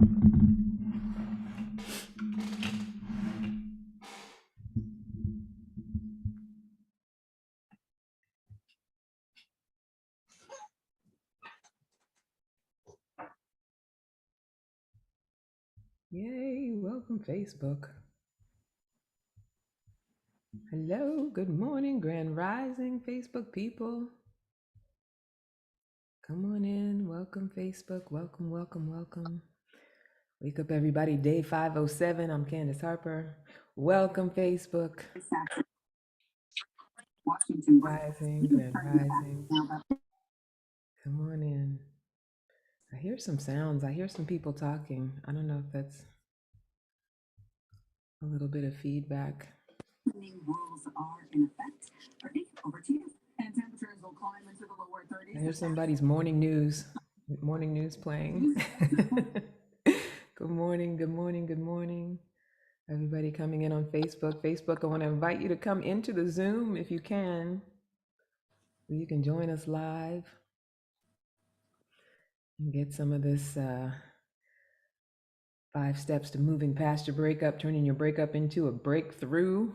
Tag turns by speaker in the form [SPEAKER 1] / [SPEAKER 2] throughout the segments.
[SPEAKER 1] Yay, welcome Facebook. Hello, good morning, Grand Rising Facebook people. Come on in, welcome Facebook, welcome, welcome, welcome. Wake up everybody, day 507, I'm Candice Harper. Welcome Facebook. Rising, Grand Rising. Come on in. I hear some sounds, I hear some people talking. I don't know if that's a little bit of feedback. Rules are in effect. Over to you. And temperatures will climb into the lower 30s. I hear somebody's morning news playing. Good morning, good morning, good morning. Everybody coming in on Facebook. Facebook, I want to invite you to come into the Zoom if you can. You can join us live and get some of this 5 steps to moving past your breakup, turning your breakup into a breakthrough.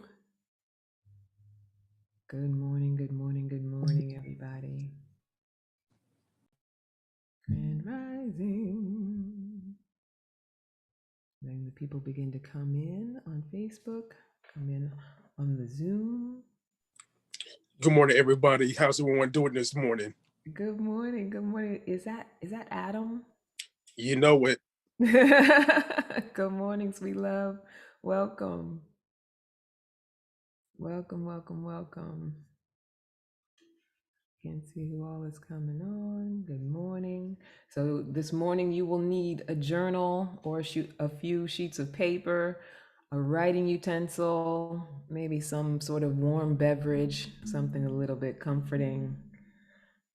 [SPEAKER 1] Good morning, good morning, good morning, everybody. Grand Rising. Letting the people begin to come in on Facebook, come in on the Zoom.
[SPEAKER 2] Good morning, everybody. How's everyone doing this morning?
[SPEAKER 1] Good morning, good morning. Is that Adam?
[SPEAKER 2] You know it.
[SPEAKER 1] Good morning, sweet love. Welcome. Welcome, welcome, welcome. Can't see who all is coming on. Good morning. So this morning you will need a journal or a few sheets of paper, a writing utensil, maybe some sort of warm beverage, something a little bit comforting.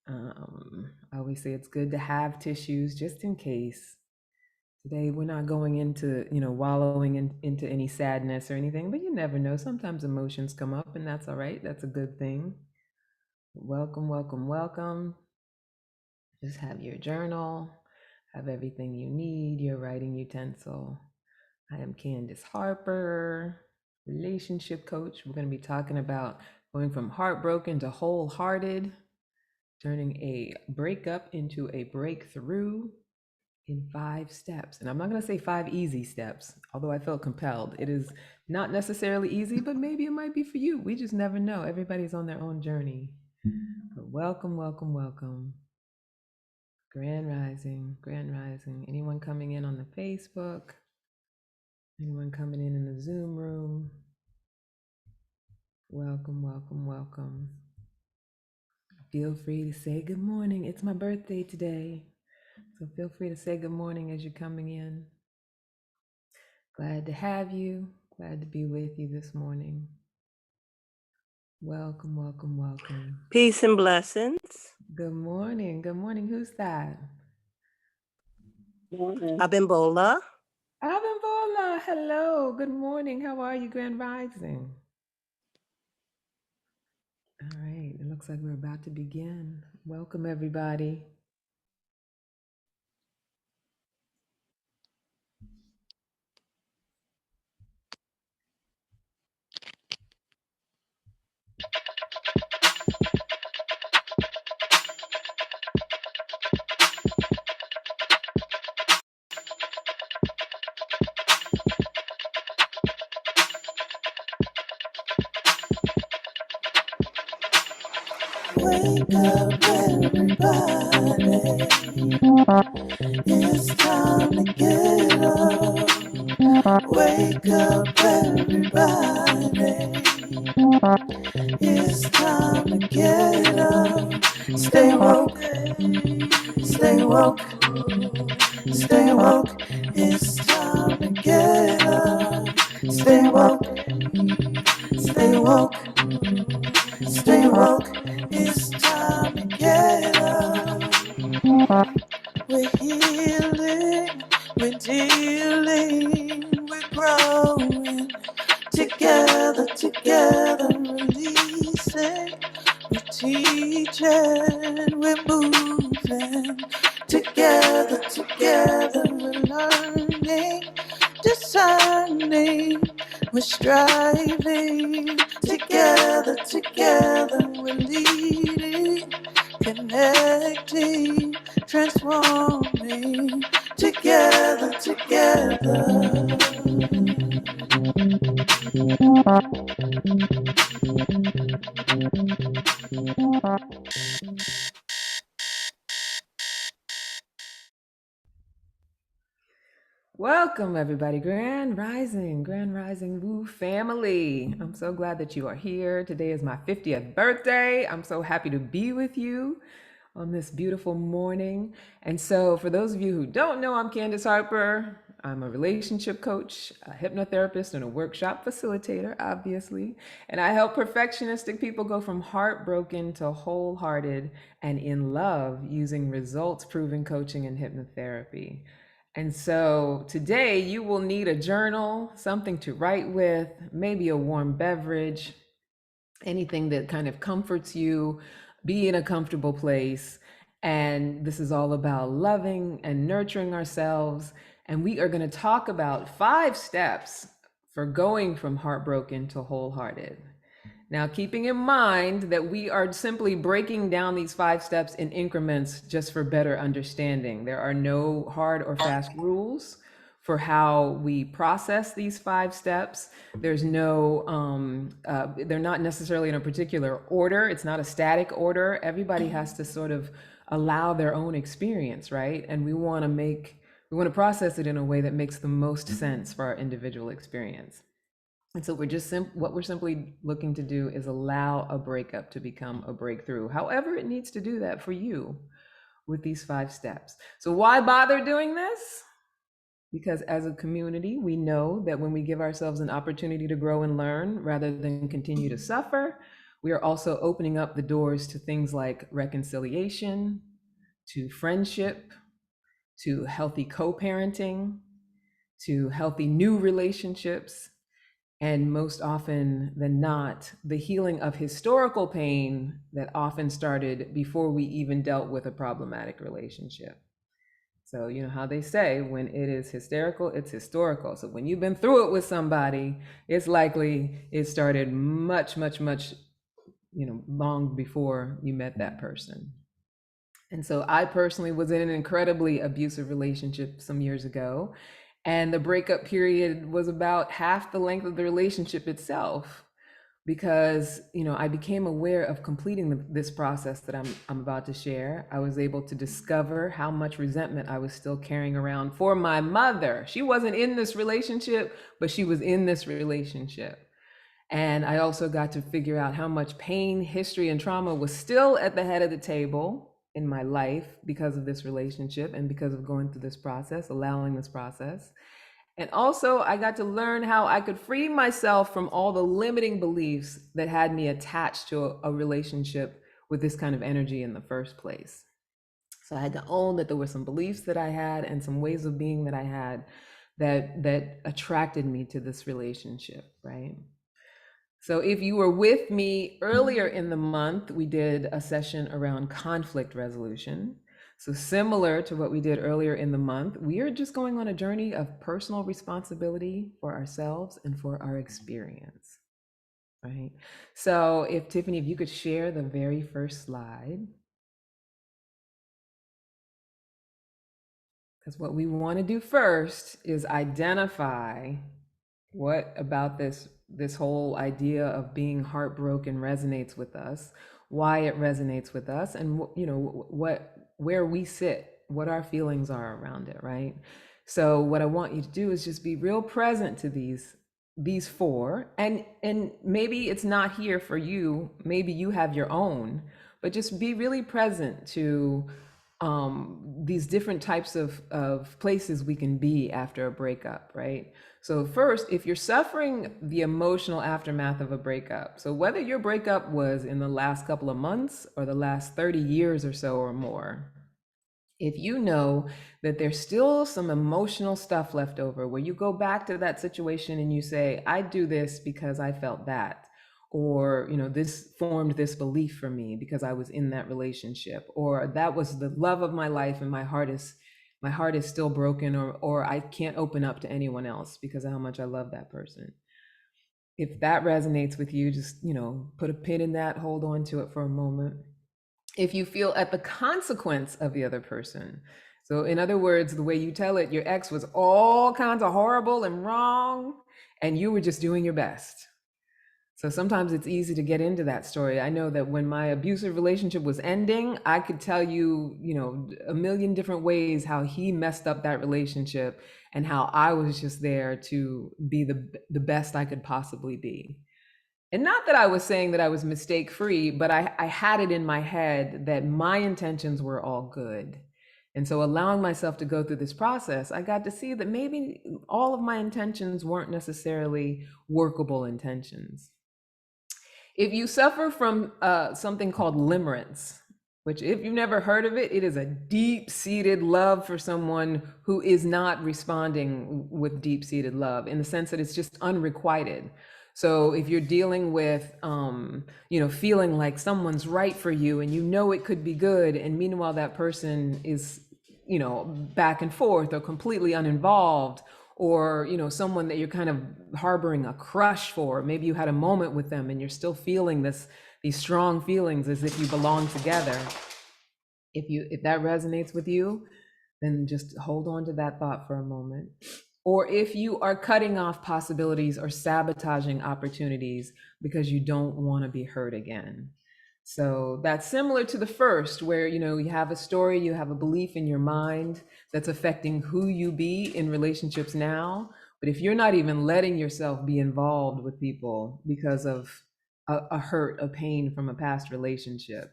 [SPEAKER 1] I always say it's good to have tissues just in case. Today we're not going into, wallowing into any sadness or anything, but you never know. Sometimes emotions come up and that's all right. That's a good thing. Welcome, welcome, welcome. Just have your journal, have everything you need, your writing utensil. I am Candice Harper, relationship coach. We're going to be talking about going from heartbroken to wholehearted, turning a breakup into a breakthrough in 5 steps. And I'm not going to say 5 easy steps, although I felt compelled. It is not necessarily easy, but maybe it might be for you. We just never know. Everybody's on their own journey. But welcome, welcome, welcome. Grand Rising, Grand Rising. Anyone coming in on the Facebook? Anyone coming in the Zoom room? Welcome, welcome, welcome. Feel free to say good morning. It's my birthday today, so feel free to say good morning as you're coming in. Glad to have you. Glad to be with you this morning. Welcome, welcome, welcome.
[SPEAKER 3] Peace and blessings.
[SPEAKER 1] Good morning. Good morning. Who's that?
[SPEAKER 3] Abimbola.
[SPEAKER 1] Abimbola. Hello. Good morning. How are you, Grand Rising? All right. It looks like we're about to begin. Welcome, everybody.
[SPEAKER 4] Wake up, everybody. It's time to get up. Wake up, everybody. It's time to get up. Stay woke, stay woke, stay woke. It's time to get up. Stay woke, stay woke, stay woke. It's time to get up. We're healing, we're dealing, we're growing. Together, together, releasing. We're teaching, we're moving. Together, together, we're learning, discerning, we're striving. Together, together, we're leading, connecting, transforming. Together, together.
[SPEAKER 1] Welcome, everybody. Grand Rising, Woo family. I'm so glad that you are here. Today is my 50th birthday. I'm so happy to be with you on this beautiful morning. And so, for those of you who don't know, I'm Candice Harper. I'm a relationship coach, a hypnotherapist, and a workshop facilitator, obviously. And I help perfectionistic people go from heartbroken to wholehearted and in love using results proven coaching and hypnotherapy. And so today you will need a journal, something to write with, maybe a warm beverage, anything that kind of comforts you, be in a comfortable place. And this is all about loving and nurturing ourselves. And we are going to talk about 5 steps for going from heartbroken to wholehearted. Now, keeping in mind that we are simply breaking down these 5 steps in increments just for better understanding. There are no hard or fast rules for how we process these 5 steps. There's no, they're not necessarily in a particular order. It's not a static order. Everybody has to sort of allow their own experience, right? And we want to process it in a way that makes the most sense for our individual experience. And so what we're simply looking to do is allow a breakup to become a breakthrough, however it needs to do that for you with these 5 steps. So why bother doing this? Because as a community, we know that when we give ourselves an opportunity to grow and learn rather than continue to suffer, we are also opening up the doors to things like reconciliation, to friendship, to healthy co-parenting, to healthy new relationships, and most often than not, the healing of historical pain that often started before we even dealt with a problematic relationship. So, you know how they say, when it is hysterical, it's historical. So when you've been through it with somebody, it's likely it started much, long before you met that person. And so I personally was in an incredibly abusive relationship some years ago. And the breakup period was about half the length of the relationship itself, because I became aware of completing this process that I'm about to share. I was able to discover how much resentment I was still carrying around for my mother. She wasn't in this relationship, but she was in this relationship. And I also got to figure out how much pain, history, and trauma was still at the head of the table in my life because of this relationship and because of going through this process, allowing this process. And also, I got to learn how I could free myself from all the limiting beliefs that had me attached to a relationship with this kind of energy in the first place. So I had to own that there were some beliefs that I had and some ways of being that I had that attracted me to this relationship, right? So if you were with me earlier in the month, we did a session around conflict resolution. So similar to what we did earlier in the month, we are just going on a journey of personal responsibility for ourselves and for our experience, right? So Tiffany, if you could share the very first slide. Because what we want to do first is identify what about this whole idea of being heartbroken resonates with us, why it resonates with us, and where we sit, what our feelings are around it, right? So what I want you to do is just be real present to these 4, and maybe it's not here for you, maybe you have your own, but just be really present to these different types of places we can be after a breakup, right? So first, if you're suffering the emotional aftermath of a breakup, so whether your breakup was in the last couple of months or the last 30 years or so or more, if you know that there's still some emotional stuff left over where you go back to that situation and you say, I do this because I felt that, or this formed this belief for me because I was in that relationship, or that was the love of my life and my heart is still broken, or I can't open up to anyone else because of how much I love that person. If that resonates with you, just put a pin in that, hold on to it for a moment. If you feel at the consequence of the other person, so in other words, the way you tell it, your ex was all kinds of horrible and wrong and you were just doing your best. So sometimes it's easy to get into that story. I know that when my abusive relationship was ending, I could tell you, a million different ways how he messed up that relationship and how I was just there to be the best I could possibly be. And not that I was saying that I was mistake free, but I had it in my head that my intentions were all good. And so allowing myself to go through this process, I got to see that maybe all of my intentions weren't necessarily workable intentions. If you suffer from something called limerence, which if you've never heard of it, it is a deep-seated love for someone who is not responding with deep-seated love, in the sense that it's just unrequited. So if you're dealing with, feeling like someone's right for you and it could be good, and meanwhile that person is, back and forth or completely uninvolved, or someone that you're kind of harboring a crush for, maybe you had a moment with them and you're still feeling these strong feelings as if you belong together. If that resonates with you, then just hold on to that thought for a moment. Or if you are cutting off possibilities or sabotaging opportunities because you don't want to be hurt again. So that's similar to the first, where you have a story, you have a belief in your mind that's affecting who you be in relationships now. But if you're not even letting yourself be involved with people because of a hurt, a pain from a past relationship,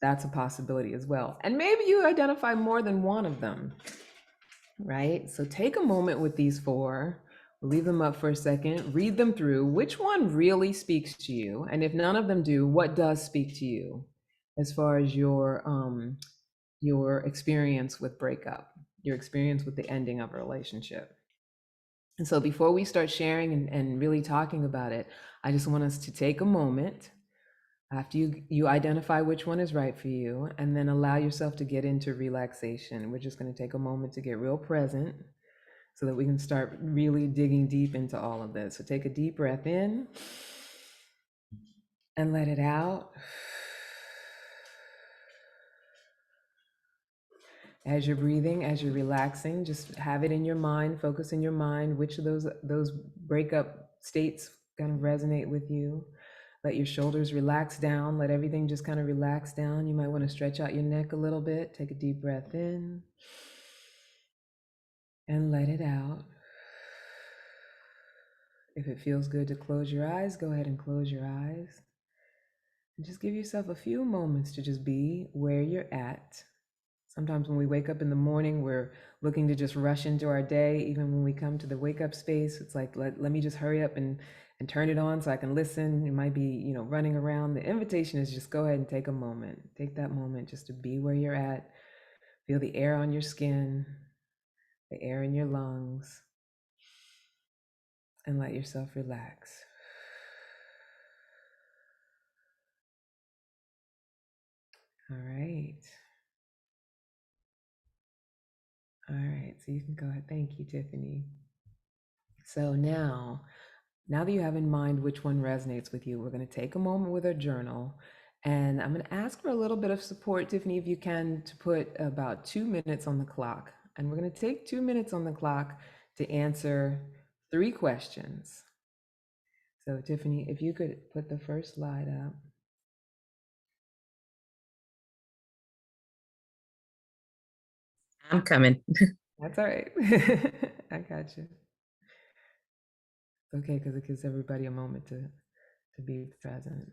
[SPEAKER 1] that's a possibility as well. And maybe you identify more than one of them, right? So take a moment with these four. We'll leave them up for a second, read them through. Which one really speaks to you? And if none of them do, what does speak to you as far as your experience with breakup, your experience with the ending of a relationship? And so before we start sharing and really talking about it, I just want us to take a moment after you identify which one is right for you, and then allow yourself to get into relaxation. We're just going to take a moment to get real present so that we can start really digging deep into all of this. So take a deep breath in and let it out. As you're breathing, as you're relaxing, just have it in your mind, focus in your mind which of those breakup states kind of resonate with you. Let your shoulders relax down. Let everything just kind of relax down. You might want to stretch out your neck a little bit. Take a deep breath in and let it out. If it feels good to close your eyes, go ahead and close your eyes. And just give yourself a few moments to just be where you're at. Sometimes when we wake up in the morning, we're looking to just rush into our day. Even when we come to the wake up space, it's like, let me just hurry up and turn it on so I can listen. You might be, running around. The invitation is just go ahead and take a moment. Take that moment just to be where you're at. Feel the air on your skin, the air in your lungs, and let yourself relax. All right. All right, so you can go ahead. Thank you, Tiffany. So now that you have in mind which one resonates with you, we're going to take a moment with our journal. And I'm going to ask for a little bit of support, Tiffany, if you can, to put about 2 minutes on the clock. And we're going to take 2 minutes on the clock to answer 3 questions. So Tiffany, if you could put the first slide up.
[SPEAKER 5] I'm coming.
[SPEAKER 1] That's all right. I got you. It's okay, because it gives everybody a moment to be present.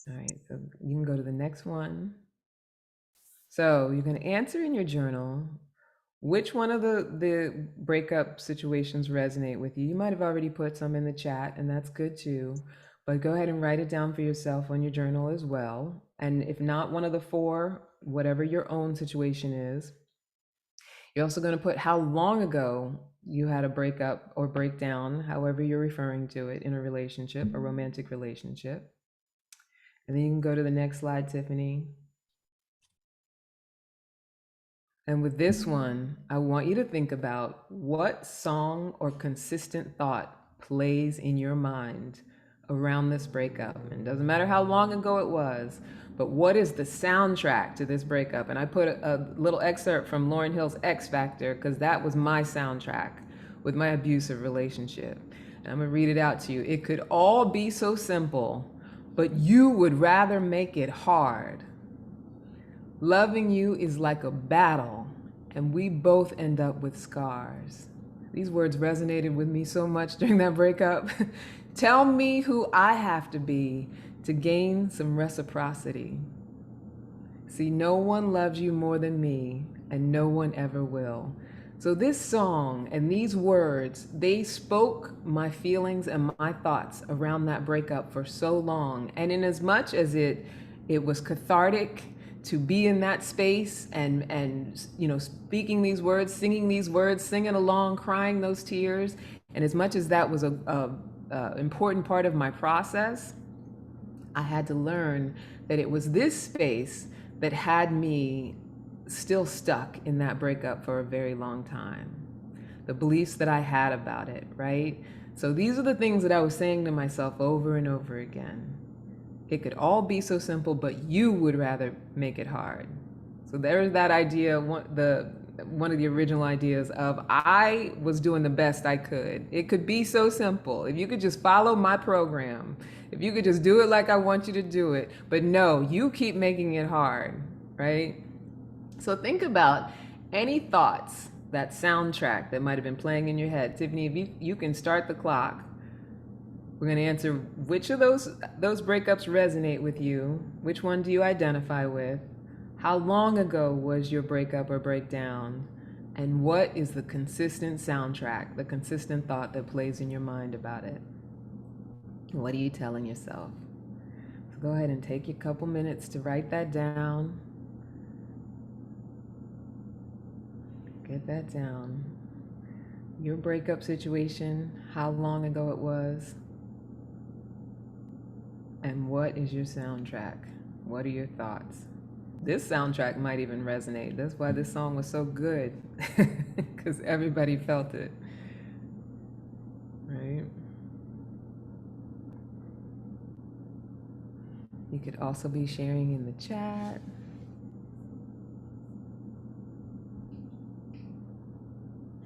[SPEAKER 1] All right, so you can go to the next one. So you're going to answer in your journal which one of the breakup situations resonate with you. You might have already put some in the chat, and that's good too. But go ahead and write it down for yourself on your journal as well. And if not one of the 4, whatever your own situation is, you're also going to put how long ago you had a breakup or breakdown, however you're referring to it, in a relationship, a romantic relationship. And then you can go to the next slide, Tiffany. And with this one, I want you to think about what song or consistent thought plays in your mind around this breakup. And it doesn't matter how long ago it was, but what is the soundtrack to this breakup? And I put a little excerpt from Lauryn Hill's X Factor, because that was my soundtrack with my abusive relationship. And I'm gonna read it out to you. It could all be so simple, but you would rather make it hard. Loving you is like a battle, and we both end up with scars. These words resonated with me so much during that breakup. Tell me who I have to be to gain some reciprocity. See, no one loves you more than me, and no one ever will. So this song and these words, they spoke my feelings and my thoughts around that breakup for so long. And in as much as it was cathartic to be in that space and speaking these words, singing these words, singing along, crying those tears, and as much as that was a important part of my process, I had to learn that it was this space that had me still stuck in that breakup for a very long time. The beliefs that I had about it, right? So these are the things that I was saying to myself over and over again. It could all be so simple, but you would rather make it hard. So there's that idea, one of the original ideas of I was doing the best I could. It could be so simple. If you could just follow my program, if you could just do it like I want you to do it, but no, you keep making it hard, right? So think about any thoughts, that soundtrack that might have been playing in your head. Tiffany, if you can start the clock. We're going to answer which of those breakups resonate with you. Which one do you identify with? How long ago was your breakup or breakdown? And what is the consistent soundtrack, the consistent thought that plays in your mind about it? What are you telling yourself? So go ahead and take your couple minutes to write that down. Get that down. Your breakup situation, how long ago it was, and what is your soundtrack? What are your thoughts? This soundtrack might even resonate. That's why this song was so good, because everybody felt it, right? You could also be sharing in the chat.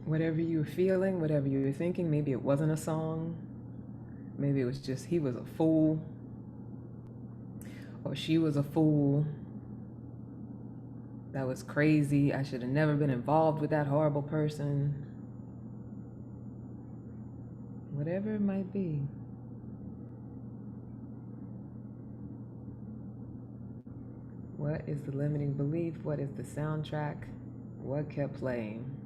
[SPEAKER 1] Whatever you were feeling, whatever you were thinking, maybe it wasn't a song. Maybe it was just, he was a fool. Or she was a fool. That was crazy. I should have never been involved with that horrible person. Whatever it might be. What is the limiting belief? What is the soundtrack? What kept playing?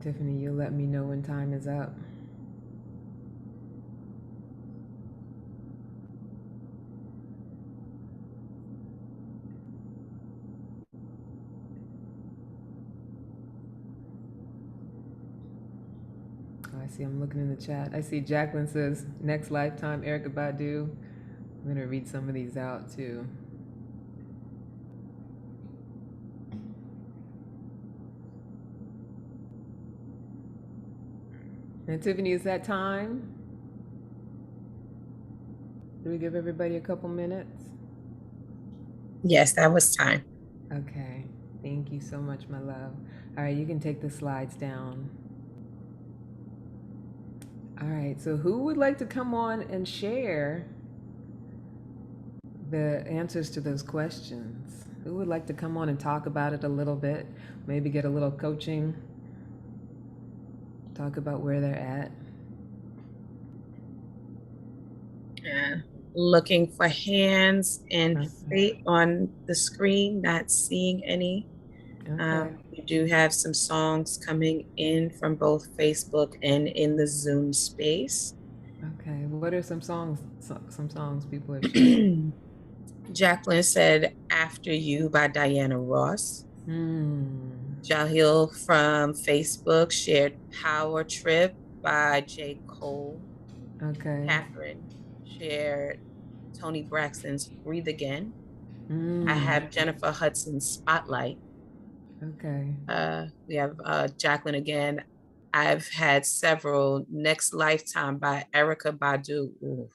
[SPEAKER 1] Tiffany, you'll let me know when time is up. I see, I'm looking in the chat. I see Jacqueline says, next lifetime, Erykah Badu. I'm gonna read some of these out too. And Tiffany, is that time? Do we give everybody a couple minutes?
[SPEAKER 5] Yes, that was time.
[SPEAKER 1] Okay, thank you so much, my love. All right, you can take the slides down. All right, so who would like to come on and share the answers to those questions? Who would like to come on and talk about it a little bit? Maybe get a little coaching, talk about where they're at.
[SPEAKER 5] Looking for hands and feet on the screen, not seeing any.
[SPEAKER 1] Okay.
[SPEAKER 5] We do have some songs coming in from both Facebook and in the Zoom space.
[SPEAKER 1] Okay, what are some songs people have shared?
[SPEAKER 5] Jacqueline said After You by Diana Ross.
[SPEAKER 1] Hmm.
[SPEAKER 5] Jahil from Facebook shared Power Trip by J. Cole.
[SPEAKER 1] Okay.
[SPEAKER 5] Catherine shared Tony Braxton's Breathe Again. I
[SPEAKER 1] Hmm.
[SPEAKER 5] have Jennifer Hudson's Spotlight.
[SPEAKER 1] Okay.
[SPEAKER 5] We have Jacqueline again. I've had several Next Lifetime by Erica Badu. Ooh,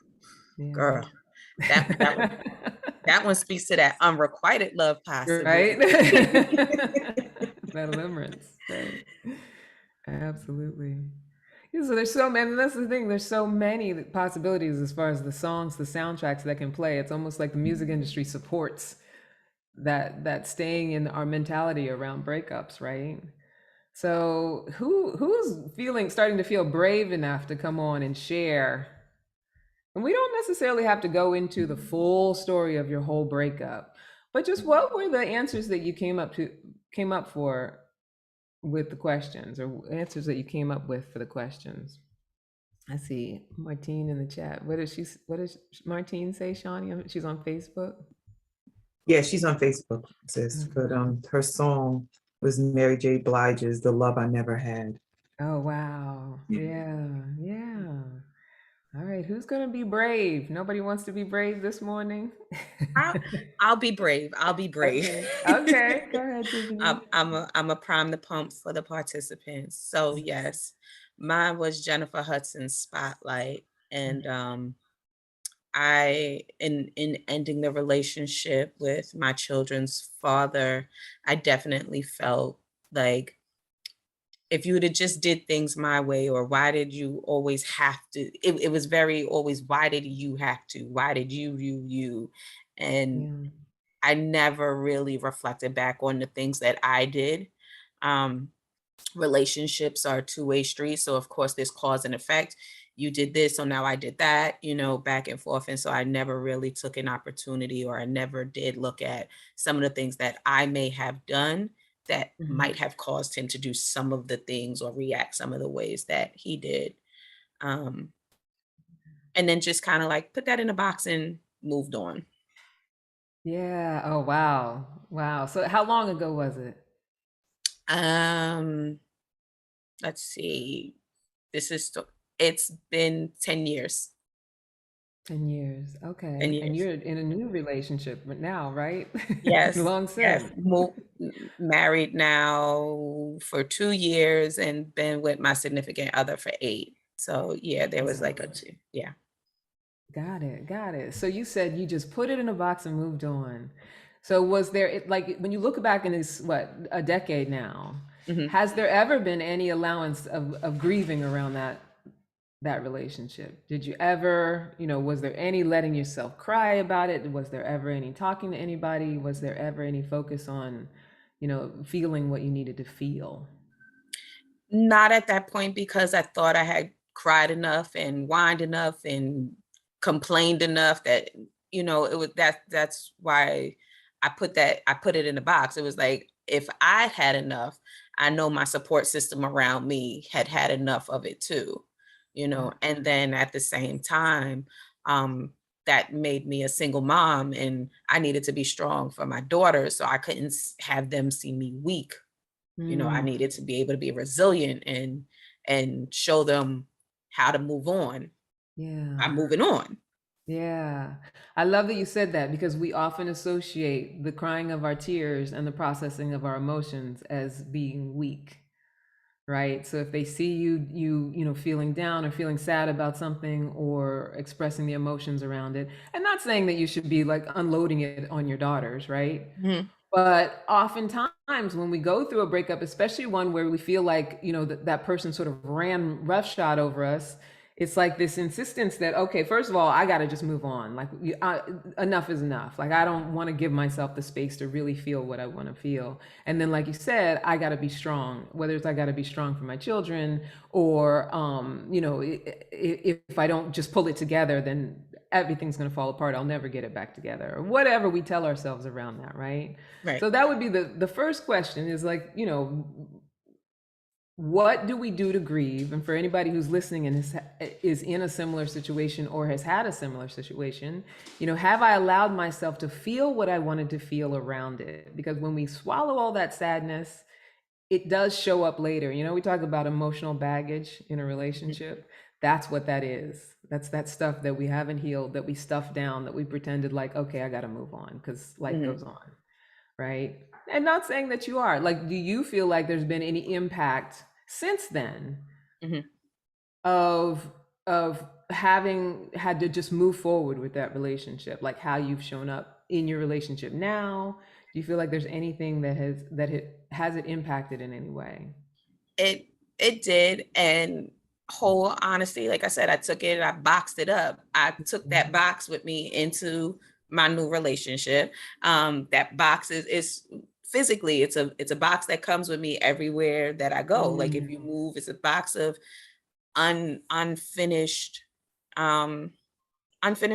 [SPEAKER 1] Yeah.
[SPEAKER 5] girl, that one that one speaks to that unrequited love
[SPEAKER 1] Right?
[SPEAKER 5] possibly.
[SPEAKER 1] That limerence, right? Absolutely. Yeah, so there's so many, and that's the thing, there's so many possibilities as far as the songs, the soundtracks that can play. It's almost like the music industry supports that staying in our mentality around breakups, right? So who's starting to feel brave enough to come on and share? And we don't necessarily have to go into the full story of your whole breakup, but just what were the answers that you came up for with the questions, or answers that you came up with for the questions? I see Martine in the chat. What does Martine say, Shawnee? She's on Facebook.
[SPEAKER 6] Yeah, she's on Facebook, sis.
[SPEAKER 1] Okay.
[SPEAKER 6] But her song was Mary J. Blige's "The Love I Never Had."
[SPEAKER 1] Oh wow.
[SPEAKER 6] Yeah.
[SPEAKER 1] Yeah. Yeah. All right. Who's gonna be brave? Nobody wants to be brave this morning.
[SPEAKER 5] I'll be brave. I'll be brave.
[SPEAKER 1] Okay. Okay. Go ahead, Tiffany.
[SPEAKER 5] I'm a prime the pump for the participants. So yes, mine was Jennifer Hudson's Spotlight, and I in ending the relationship with my children's father, I definitely felt like if you would have just did things my way, or why did you always have to, it was very always, why did you have to, why did you, and
[SPEAKER 1] Yeah.
[SPEAKER 5] I never really reflected back on the things that I did. Relationships are a two-way street, so of course there's cause and effect. You did this, so now I did that, back and forth. And so I never really took an opportunity, or I never did look at some of the things that I may have done that
[SPEAKER 1] Mhm.
[SPEAKER 5] might have caused him to do some of the things or react some of the ways that he did. um, and then just kind of like put that in a box and moved on.
[SPEAKER 1] Yeah. Oh wow. Wow. So how long ago was it?
[SPEAKER 5] um, let's see, it's been 10 years.
[SPEAKER 1] 10 years.
[SPEAKER 5] 10
[SPEAKER 1] Okay. And
[SPEAKER 5] years.
[SPEAKER 1] you're in a new relationship now, right?
[SPEAKER 5] Yes,
[SPEAKER 1] Long
[SPEAKER 5] yes.
[SPEAKER 1] since.
[SPEAKER 5] Married now for 2 years and been with my significant other for 8. So yeah, there was like a
[SPEAKER 1] Wow.
[SPEAKER 5] 2. Yeah.
[SPEAKER 1] Got it. Got it. So you said you just put it in a box and moved on. So was there like when you look back in this a decade now,
[SPEAKER 5] Mhm.
[SPEAKER 1] has there ever been any allowance of grieving around that relationship? Did you ever, was there any letting yourself cry about it? Was there ever any talking to anybody? Was there ever any focus on, feeling what you needed to feel?
[SPEAKER 5] Not at that point, because I thought I had cried enough and whined enough and complained enough that, it was that's why I put it in a box. It was like, if I had enough, I know my support system around me had enough of it too, and then at the same time, um, that made me a single mom, and I needed to be strong for my daughters. So I couldn't have them see me weak. I
[SPEAKER 1] Mm,
[SPEAKER 5] needed to be able to be resilient and show them how to move on. I'm
[SPEAKER 1] yeah.
[SPEAKER 5] moving on.
[SPEAKER 1] Yeah. I love that you said that, because we often associate the crying of our tears and the processing of our emotions as being weak, right? So if they see you feeling down or feeling sad about something or expressing the emotions around it, and not saying that you should be like unloading it on your daughters, right?
[SPEAKER 5] Mhm.
[SPEAKER 1] But oftentimes when we go through a breakup, especially one where we feel like, that person sort of ran roughshod over us, it's like this insistence that, okay, first of all, I got to just move on. Like, enough is enough. Like, I don't want to give myself the space to really feel what I want to feel. And then, like you said, I got to be strong, whether it's I got to be strong for my children, or, if I don't just pull it together, then everything's going to fall apart. I'll never get it back together, or whatever we tell ourselves around that, right?
[SPEAKER 5] Right.
[SPEAKER 1] So that would be the first question, is like, what do we do to grieve? And for anybody who's listening and is in a similar situation or has had a similar situation, have I allowed myself to feel what I wanted to feel around it? Because when we swallow all that sadness, it does show up later. We talk about emotional baggage in a relationship. That's what that is. That's that stuff that we haven't healed, that we stuffed down, that we pretended like, okay, I got to move on because life goes on. Right. And not saying that you are. Like, do you feel like there's been any impact since then of having had to just move forward with that relationship, like how you've shown up in your relationship now? Do you feel like there's anything that has it impacted in any way?
[SPEAKER 5] It did. And whole honesty, like I said, I took it, I boxed it up. I took that box with me into my new relationship. That box is physically, it's a box that comes with me everywhere that I go. Like if you move, it's a box of unfinished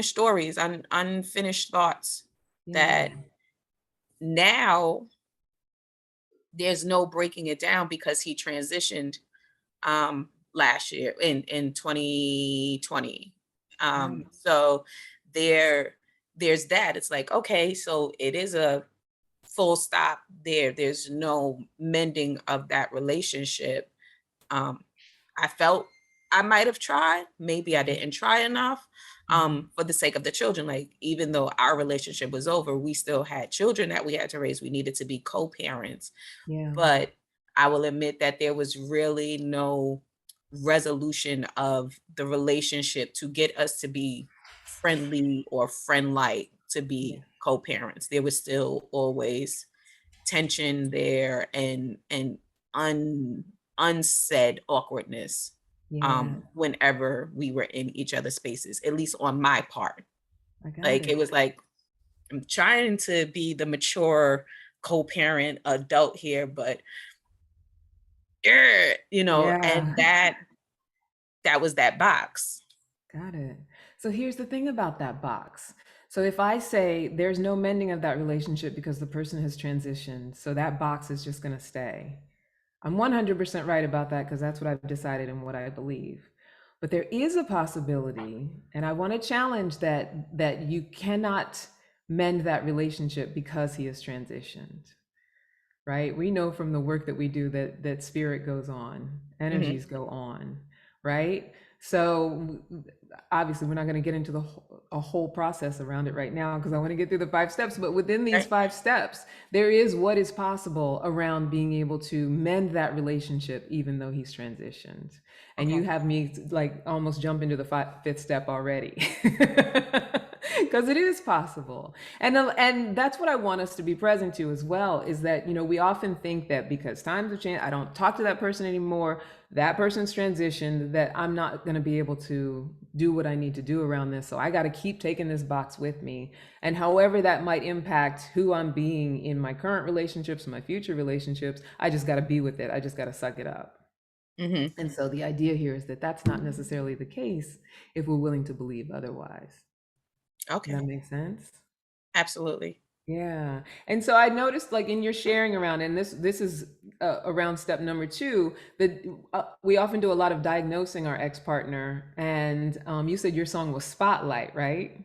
[SPEAKER 5] stories, unfinished thoughts that now there's no breaking it down because he transitioned last year in 2020. So there's that. It's like, okay, so it is a full stop there. There's no mending of that relationship. I felt I might have tried, maybe I didn't try enough, for the sake of the children. Like, even though our relationship was over, we still had children that we had to raise. We needed to be co-parents. But I will admit that there was really no resolution of the relationship to get us to be friendly or friend-like, to be co-parents. There was still always tension there and unsaid awkwardness whenever we were in each other's spaces, at least on my part. Like it was like, I'm trying to be the mature co-parent adult here, but and that was that box.
[SPEAKER 1] Got it. So here's the thing about that box. So if I say there's no mending of that relationship because the person has transitioned, so that box is just going to stay. I'm 100% right about that because that's what I've decided and what I believe. But there is a possibility, and I want to challenge that you cannot mend that relationship because he has transitioned. Right? We know from the work that we do that spirit goes on, energies go on, right? So obviously we're not going to get into a whole process around it right now because I want to get through the 5 steps, but within these 5 steps, there is what is possible around being able to mend that relationship even though he's transitioned. And you have me like almost jump into the 5th step already. Because it is possible. And that's what I want us to be present to as well, is that, we often think that because times have changed, I don't talk to that person anymore, that person's transitioned, that I'm not going to be able to do what I need to do around this. So I got to keep taking this box with me. And however that might impact who I'm being in my current relationships, my future relationships, I just got to be with it. I just got to suck it up. And so the idea here is that that's not necessarily the case if we're willing to believe otherwise.
[SPEAKER 5] Okay.
[SPEAKER 1] Does that make sense?
[SPEAKER 5] Absolutely.
[SPEAKER 1] Yeah. And so I noticed, like, in your sharing around, and this is around step number 2, that we often do a lot of diagnosing our ex-partner. And you said your song was Spotlight, right?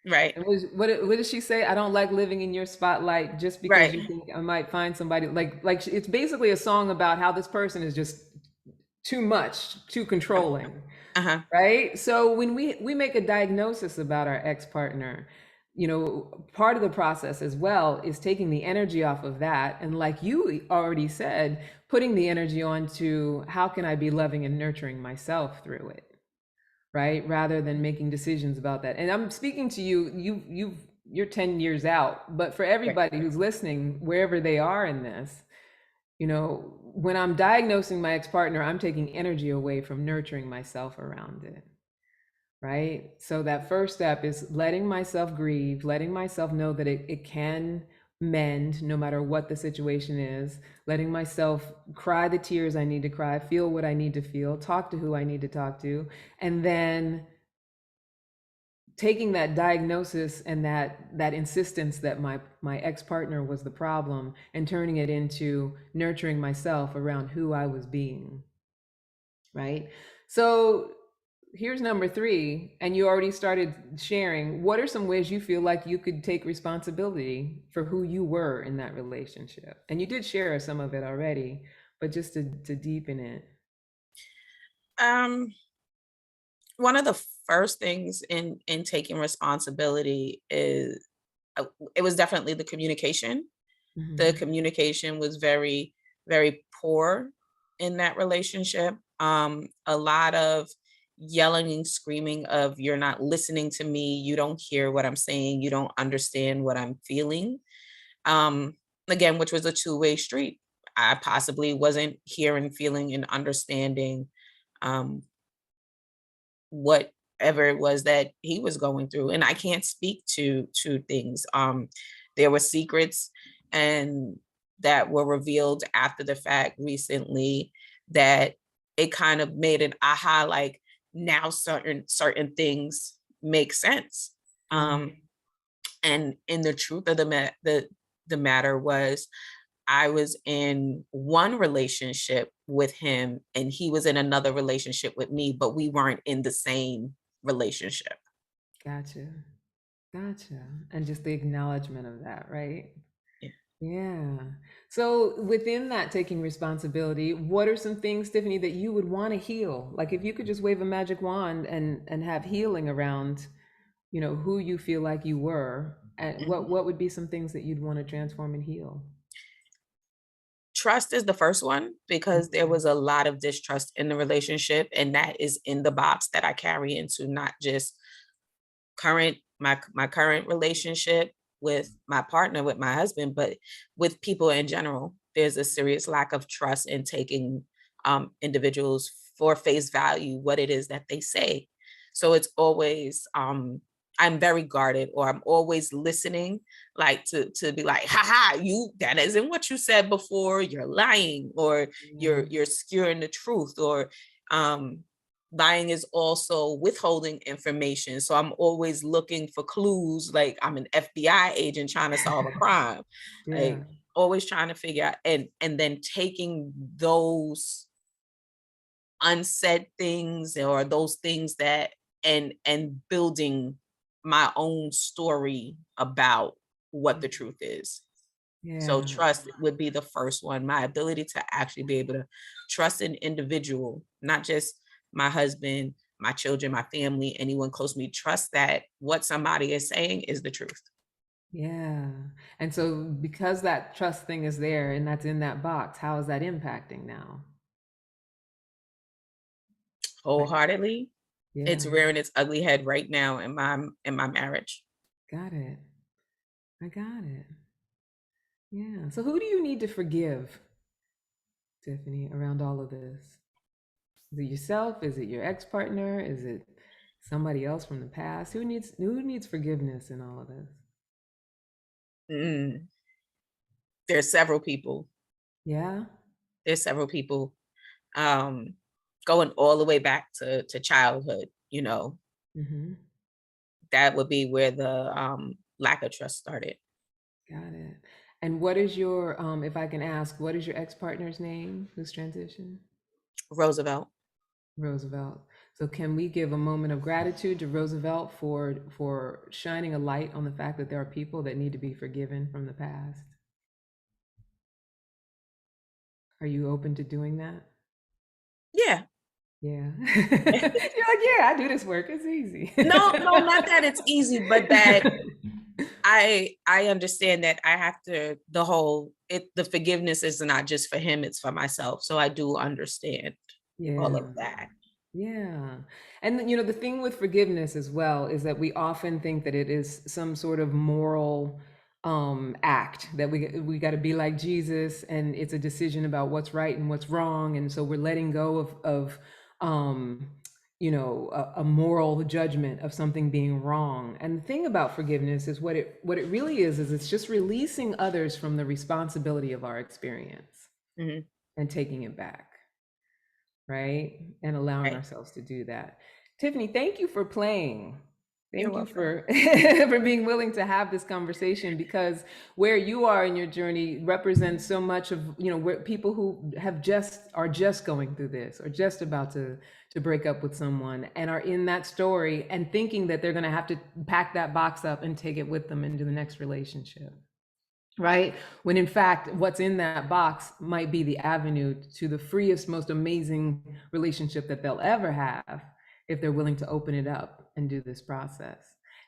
[SPEAKER 5] Right.
[SPEAKER 1] And what did she say? I don't like living in your spotlight just because you think I might find somebody like it's basically a song about how this person is just too much, too controlling. Right? So when we make a diagnosis about our ex-partner, part of the process as well is taking the energy off of that. And like you already said, putting the energy onto how can I be loving and nurturing myself through it, right? Rather than making decisions about that. And I'm speaking to you're 10 years out, but for everybody who's listening, wherever they are in this, when I'm diagnosing my ex-partner, I'm taking energy away from nurturing myself around it. Right? So that first step is letting myself grieve, letting myself know that it can mend no matter what the situation is, letting myself cry the tears I need to cry, feel what I need to feel, talk to who I need to talk to, and then taking that diagnosis and that insistence that my ex-partner was the problem and turning it into nurturing myself around who I was being, right? So here's number 3, and you already started sharing. What are some ways you feel like you could take responsibility for who you were in that relationship? And you did share some of it already, but just to deepen it.
[SPEAKER 5] One of the first things in taking responsibility is it was definitely the communication. The
[SPEAKER 1] Mhm.
[SPEAKER 5] communication was very, very poor in that relationship. A lot of yelling and screaming of "You're not listening to me, you don't hear what I'm saying, you don't understand what I'm feeling." Um, again, which was a two-way street. I possibly wasn't hearing, feeling, and understanding um, whatever it was that he was going through, and I can't speak to things. There were secrets and that were revealed after the fact recently that it kind of made an aha, like now certain things make sense.
[SPEAKER 1] Yeah.
[SPEAKER 5] And in the truth of the matter was, I was in one relationship with him and he was in another relationship with me, but we weren't in the same relationship.
[SPEAKER 1] Gotcha. Gotcha. And just the acknowledgement of that, right?
[SPEAKER 5] Yeah.
[SPEAKER 1] Yeah. So within that taking responsibility, what are some things, Tiffany, that you would want to heal? Like if you could just wave a magic wand and have healing around, who you feel like you were, and
[SPEAKER 5] Mhm.
[SPEAKER 1] what would be some things that you'd want to transform and heal?
[SPEAKER 5] Trust is the first one because there
[SPEAKER 1] Okay.
[SPEAKER 5] was a lot of distrust in the relationship, and that is in the box that I carry into not just my current relationship with my partner, with my husband, but with people in general. There's a serious lack of trust in taking individuals for face value, what it is that they say. So it's always I'm very guarded, or I'm always listening, like to be like, haha, you that isn't what you said before, you're lying, or
[SPEAKER 1] Yeah.
[SPEAKER 5] you're skewing the truth, or um lying is also withholding information. So I'm always looking for clues, like I'm an FBI agent trying to solve a crime,
[SPEAKER 1] Yeah.
[SPEAKER 5] like always trying to figure out, and then taking those unsaid things or those things that and building my own story about what the truth is. So
[SPEAKER 1] Yeah.
[SPEAKER 5] trust would be the first one. My ability to actually be able to trust an individual, not just my husband, my children, my family, anyone close to me, trust that what somebody is saying is the truth.
[SPEAKER 1] Yeah. And so because that trust thing is there and that's in that box, how is that impacting now? Like,
[SPEAKER 5] Wholeheartedly, it's
[SPEAKER 1] yeah,
[SPEAKER 5] rearing its ugly head right now in my marriage.
[SPEAKER 1] got it. I got it. Yeah. So who do you need to forgive, Tiffany, around all of this? Is it yourself? Is it your ex-partner? Is it somebody else from the past? Who needs forgiveness in all of this?
[SPEAKER 5] Mm, there's several people.
[SPEAKER 1] Yeah.
[SPEAKER 5] There's several people um, going all the way back to childhood.
[SPEAKER 1] Mm-hmm.
[SPEAKER 5] That would be where the lack of trust started.
[SPEAKER 1] Got it. And what is your, if I can ask, what is your ex-partner's name who's transitioned?
[SPEAKER 5] Roosevelt.
[SPEAKER 1] Roosevelt. So can we give a moment of gratitude to Roosevelt for shining a light on the fact that there are people that need to be forgiven from the past? Are you open to doing that?
[SPEAKER 5] Yeah.
[SPEAKER 1] Yeah. You're like, yeah, I do this work. It's easy.
[SPEAKER 5] No, no, not that it's easy, but that I understand that I have to the forgiveness is not just for him, it's for myself. So I do understand all
[SPEAKER 1] Yeah.
[SPEAKER 5] of that.
[SPEAKER 1] Yeah. And the thing with forgiveness as well is that we often think that it is some sort of moral act that we got to be like Jesus, and it's a decision about what's right and what's wrong, and so we're letting go of um a moral judgment of something being wrong. And the thing about forgiveness is what it really is it's just releasing others from the responsibility of our experience
[SPEAKER 5] Mhm.
[SPEAKER 1] and taking it back, right? And allowing
[SPEAKER 5] Right.
[SPEAKER 1] ourselves to do that. Tiffany, thank you for playing.
[SPEAKER 5] You're
[SPEAKER 1] Thank you
[SPEAKER 5] welcome.
[SPEAKER 1] for for being willing to have this conversation, because where you are in your journey represents so much of, where people who are just going through this, or just about to break up with someone, and are in that story and thinking that they're going to have to pack that box up and take it with them into the next relationship. Right? When in fact, what's in that box might be the avenue to the freest, most amazing relationship that they'll ever have, if they're willing to open it up and do this process.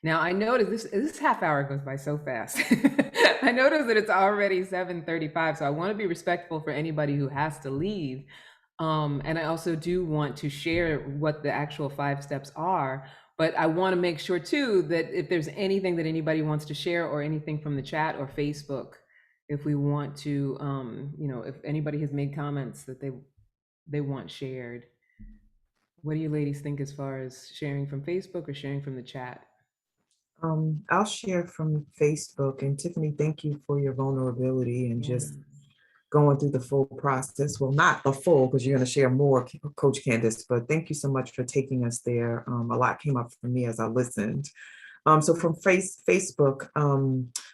[SPEAKER 1] Now, I noticed this half hour goes by so fast. I noticed that it's already 7:35, so I want to be respectful for anybody who has to leave. And I also do want to share what the actual 5 steps are. But I want to make sure too that if there's anything that anybody wants to share, or anything from the chat or Facebook, if we want to, if anybody has made comments that they want shared. What do you ladies think as far as sharing from Facebook or sharing from the chat?
[SPEAKER 6] I'll share from Facebook. And Tiffany, thank you for your vulnerability and just going through the full process. Well, not the full, because you're going to share more, Coach Candice, but thank you so much for taking us there. A lot came up for me as I listened. So from Facebook,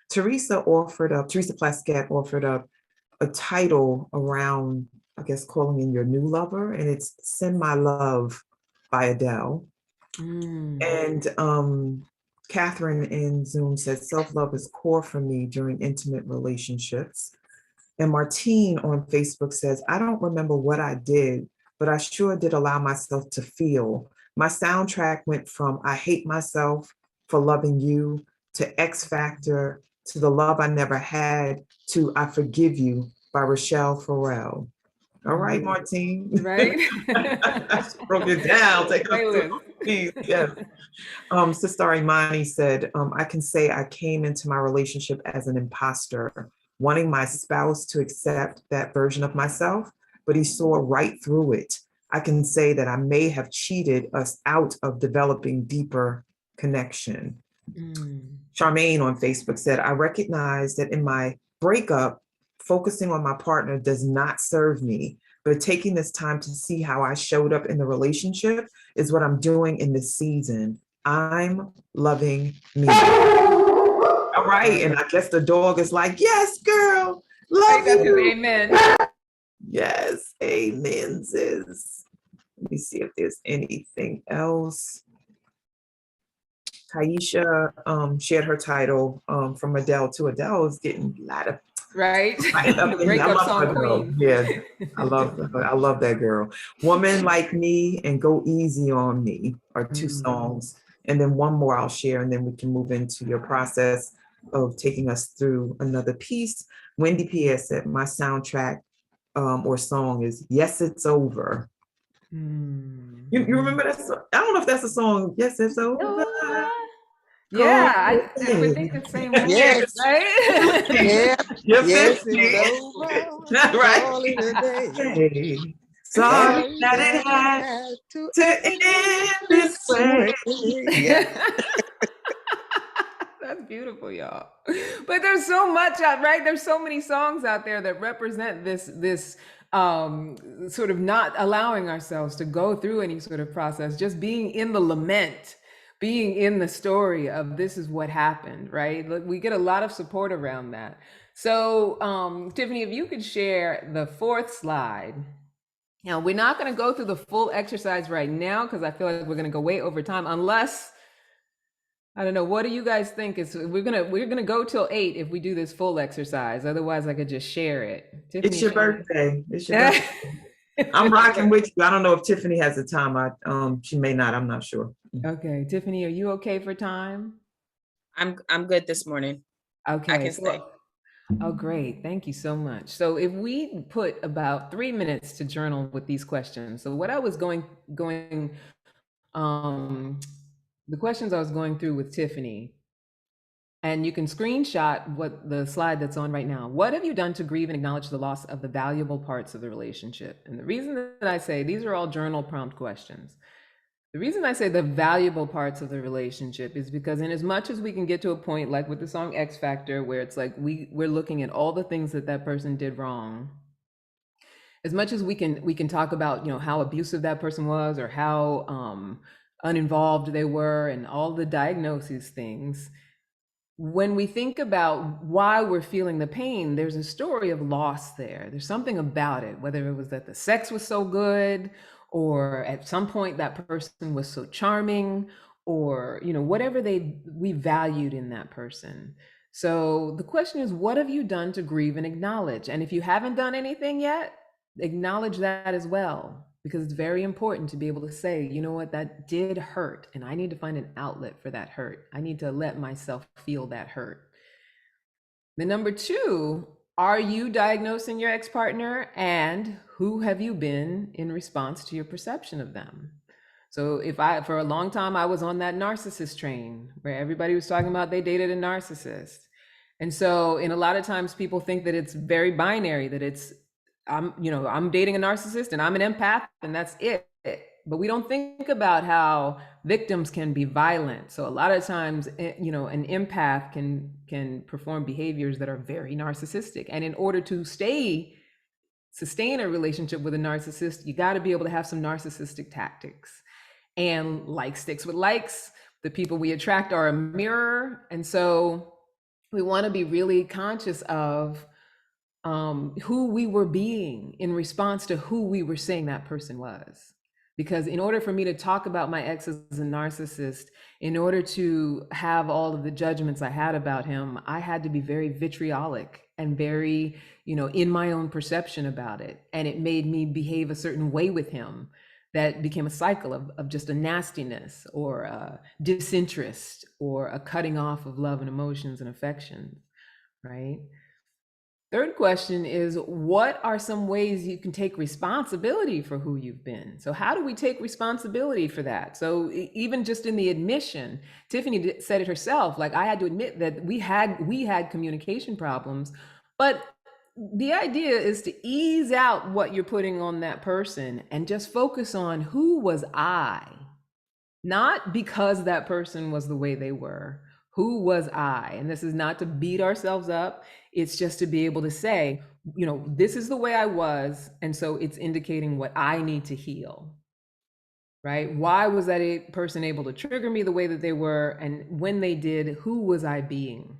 [SPEAKER 6] Teresa Plaskett offered up a title around, I guess, calling in your new lover, and it's Send My Love by Adele. And Catherine in Zoom says, self-love is core for me during intimate relationships. And Martine on Facebook says, I don't remember what I did, but I sure did allow myself to feel. My soundtrack went from I hate myself for loving you, to X Factor, to The Love I Never Had, to I Forgive You by Rochelle Farrell. All right, Martine.
[SPEAKER 1] Right?
[SPEAKER 6] Broke it down. Take it up, please. Yes. Sister Imani said, I can say I came into my relationship as an imposter, wanting my spouse to accept that version of myself, but he saw right through it. I can say that I may have cheated us out of developing deeper connection. Charmaine on Facebook said, I recognize that in my breakup, focusing on my partner does not serve me, but taking this time to see how I showed up in the relationship is what I'm doing in this season. I'm loving me. All right. And I guess the dog is like, yes, girl, love you.
[SPEAKER 1] Amen.
[SPEAKER 6] Yes, amen, sis. Let me see if there's anything else. Taisha shared her title from Adele to Adele is getting a lot of
[SPEAKER 1] right.
[SPEAKER 6] The breakup song queen. Yeah, I love that girl. Woman Like Me and Go Easy on Me are 2 songs. And then one more I'll share, and then we can move into your process of taking us through another piece. Wendy P.S. said, my soundtrack or song is Yes, It's Over. You remember that song? I don't know if that's a song. Yes, It's Over.
[SPEAKER 1] Yeah, I would think the same way.
[SPEAKER 4] Yes.
[SPEAKER 1] Right?
[SPEAKER 4] Yeah.
[SPEAKER 6] Yes,
[SPEAKER 4] it's over.
[SPEAKER 6] Right. Sorry that it had to end this way.
[SPEAKER 4] Yeah.
[SPEAKER 1] That's beautiful, y'all. But there's so much out, right? There's so many songs out there that represent this sort of not allowing ourselves to go through any sort of process, just being in the lament, being in the story of this is what happened, right? We get a lot of support around that. So Tiffany, if you could share the 4th slide. Now, we're not going to go through the full exercise right now because I feel like we're going to go way over time, unless, I don't know, what do you guys think? We're gonna go till 8 if we do this full exercise. Otherwise, I could just share it. Tiffany,
[SPEAKER 6] It's your birthday. It's your birthday. I'm rocking with you. I don't know if Tiffany has the time. She may not. I'm not sure.
[SPEAKER 1] Okay, Tiffany, are you okay for time?
[SPEAKER 5] I'm good this morning.
[SPEAKER 1] Okay,
[SPEAKER 5] I can stay.
[SPEAKER 1] Oh, great. Thank you so much. So if we put about 3 minutes to journal with these questions. So what I was going the questions I was going through with Tiffany, and you can screenshot what the slide that's on right now. What have you done to grieve and acknowledge the loss of the valuable parts of the relationship? And the reason that I say these are all journal prompt questions. The reason I say the valuable parts of the relationship is because in as much as we can get to a point like with the song X Factor, where it's like we're looking at all the things that person did wrong, as much as we can talk about, how abusive that person was, or how uninvolved they were and all the diagnoses things. When we think about why we're feeling the pain, there's a story of loss there. There's something about it, whether it was that the sex was so good, or at some point that person was so charming, or whatever we valued in that person. So the question is, what have you done to grieve and acknowledge? And if you haven't done anything yet, acknowledge that as well, because it's very important to be able to say, you know what, that did hurt, and I need to find an outlet for that hurt. I need to let myself feel that hurt. The number two, are you diagnosing your ex-partner, and who have you been in response to your perception of them? So for a long time, I was on that narcissist train where everybody was talking about they dated a narcissist. And so in a lot of times people think that it's very binary, that it's, I'm dating a narcissist and I'm an empath and that's it. But we don't think about how victims can be violent. So a lot of times, an empath can perform behaviors that are very narcissistic. And in order to sustain a relationship with a narcissist, you got to be able to have some narcissistic tactics. And like sticks with likes, the people we attract are a mirror. And so we want to be really conscious of who we were being in response to who we were saying that person was. Because in order for me to talk about my ex as a narcissist, in order to have all of the judgments I had about him, I had to be very vitriolic and very, in my own perception about it. And it made me behave a certain way with him that became a cycle of just a nastiness or a disinterest or a cutting off of love and emotions and affections, right? Third question is, what are some ways you can take responsibility for who you've been? So how do we take responsibility for that? So even just in the admission, Tiffany said it herself, like I had to admit that we had communication problems, but the idea is to ease out what you're putting on that person and just focus on who was I, not because that person was the way they were. Who was I? And this is not to beat ourselves up. It's just to be able to say, this is the way I was. And so it's indicating what I need to heal, right? Why was that a person able to trigger me the way that they were? And when they did, who was I being?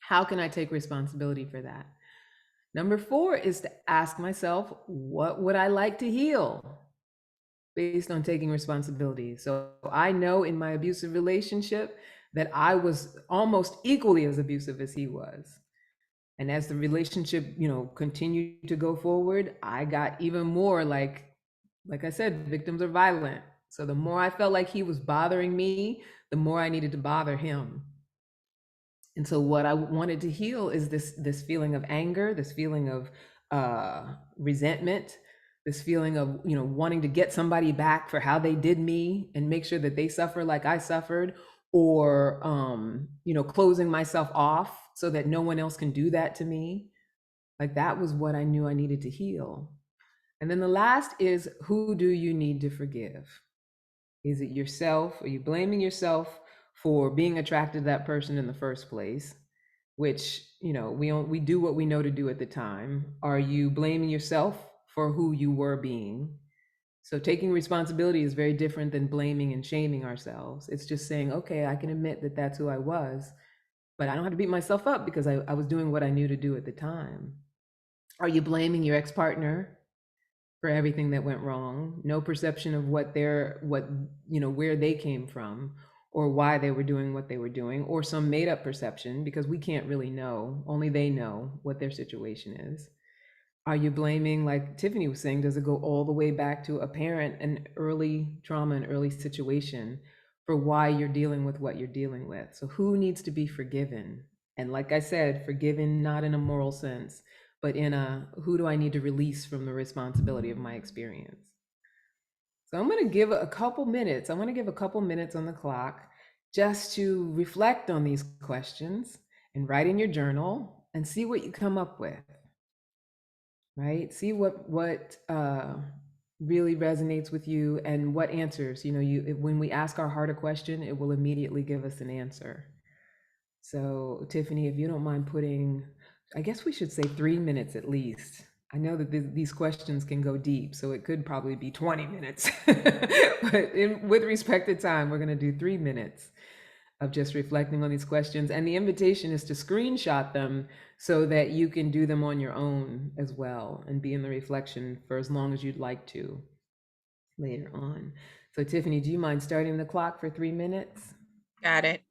[SPEAKER 1] How can I take responsibility for that? Number 4 is to ask myself, what would I like to heal based on taking responsibility? So I know in my abusive relationship that I was almost equally as abusive as he was. And as the relationship, continued to go forward, I got even more like I said, victims are violent. So the more I felt like he was bothering me, the more I needed to bother him. And so what I wanted to heal is this feeling of anger, this feeling of resentment, this feeling of, wanting to get somebody back for how they did me and make sure that they suffer like I suffered, or, closing myself off so that no one else can do that to me. Like that was what I knew I needed to heal. And then the last is, who do you need to forgive? Is it yourself? Are you blaming yourself for being attracted to that person in the first place? Which, we do what we know to do at the time. Are you blaming yourself for who you were being? So taking responsibility is very different than blaming and shaming ourselves. It's just saying, okay, I can admit that that's who I was, but I don't have to beat myself up because I was doing what I knew to do at the time. Are you blaming your ex-partner for everything that went wrong? No perception of where they came from or why they were doing what they were doing, or some made up perception, because we can't really know. Only they know what their situation is. Are you blaming, like Tiffany was saying, does it go all the way back to a parent, an early trauma, an early situation for why you're dealing with what you're dealing with? So who needs to be forgiven? And like I said, forgiven not in a moral sense, but in a, who do I need to release from the responsibility of my experience? So I'm going to give a couple minutes. I want to give a couple minutes on the clock just to reflect on these questions and write in your journal and see what you come up with. Right? See what really resonates with you and what answers, when we ask our heart a question, it will immediately give us an answer. So Tiffany, if you don't mind putting, I guess we should say 3 minutes at least I know that these questions can go deep, so it could probably be 20 minutes. But with respect to time, we're going to do 3 minutes of just reflecting on these questions. And the invitation is to screenshot them so that you can do them on your own as well and be in the reflection for as long as you'd like to later on. So Tiffany, do you mind starting the clock for 3 minutes?
[SPEAKER 5] Got it.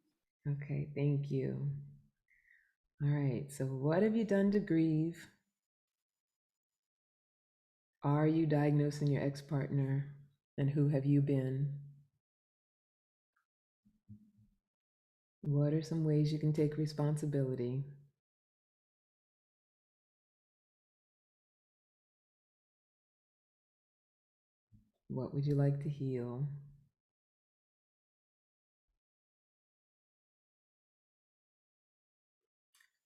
[SPEAKER 1] Okay, thank you. All right, so what have you done to grieve? Are you diagnosing your ex-partner, and who have you been? What are some ways you can take responsibility? What would you like to heal?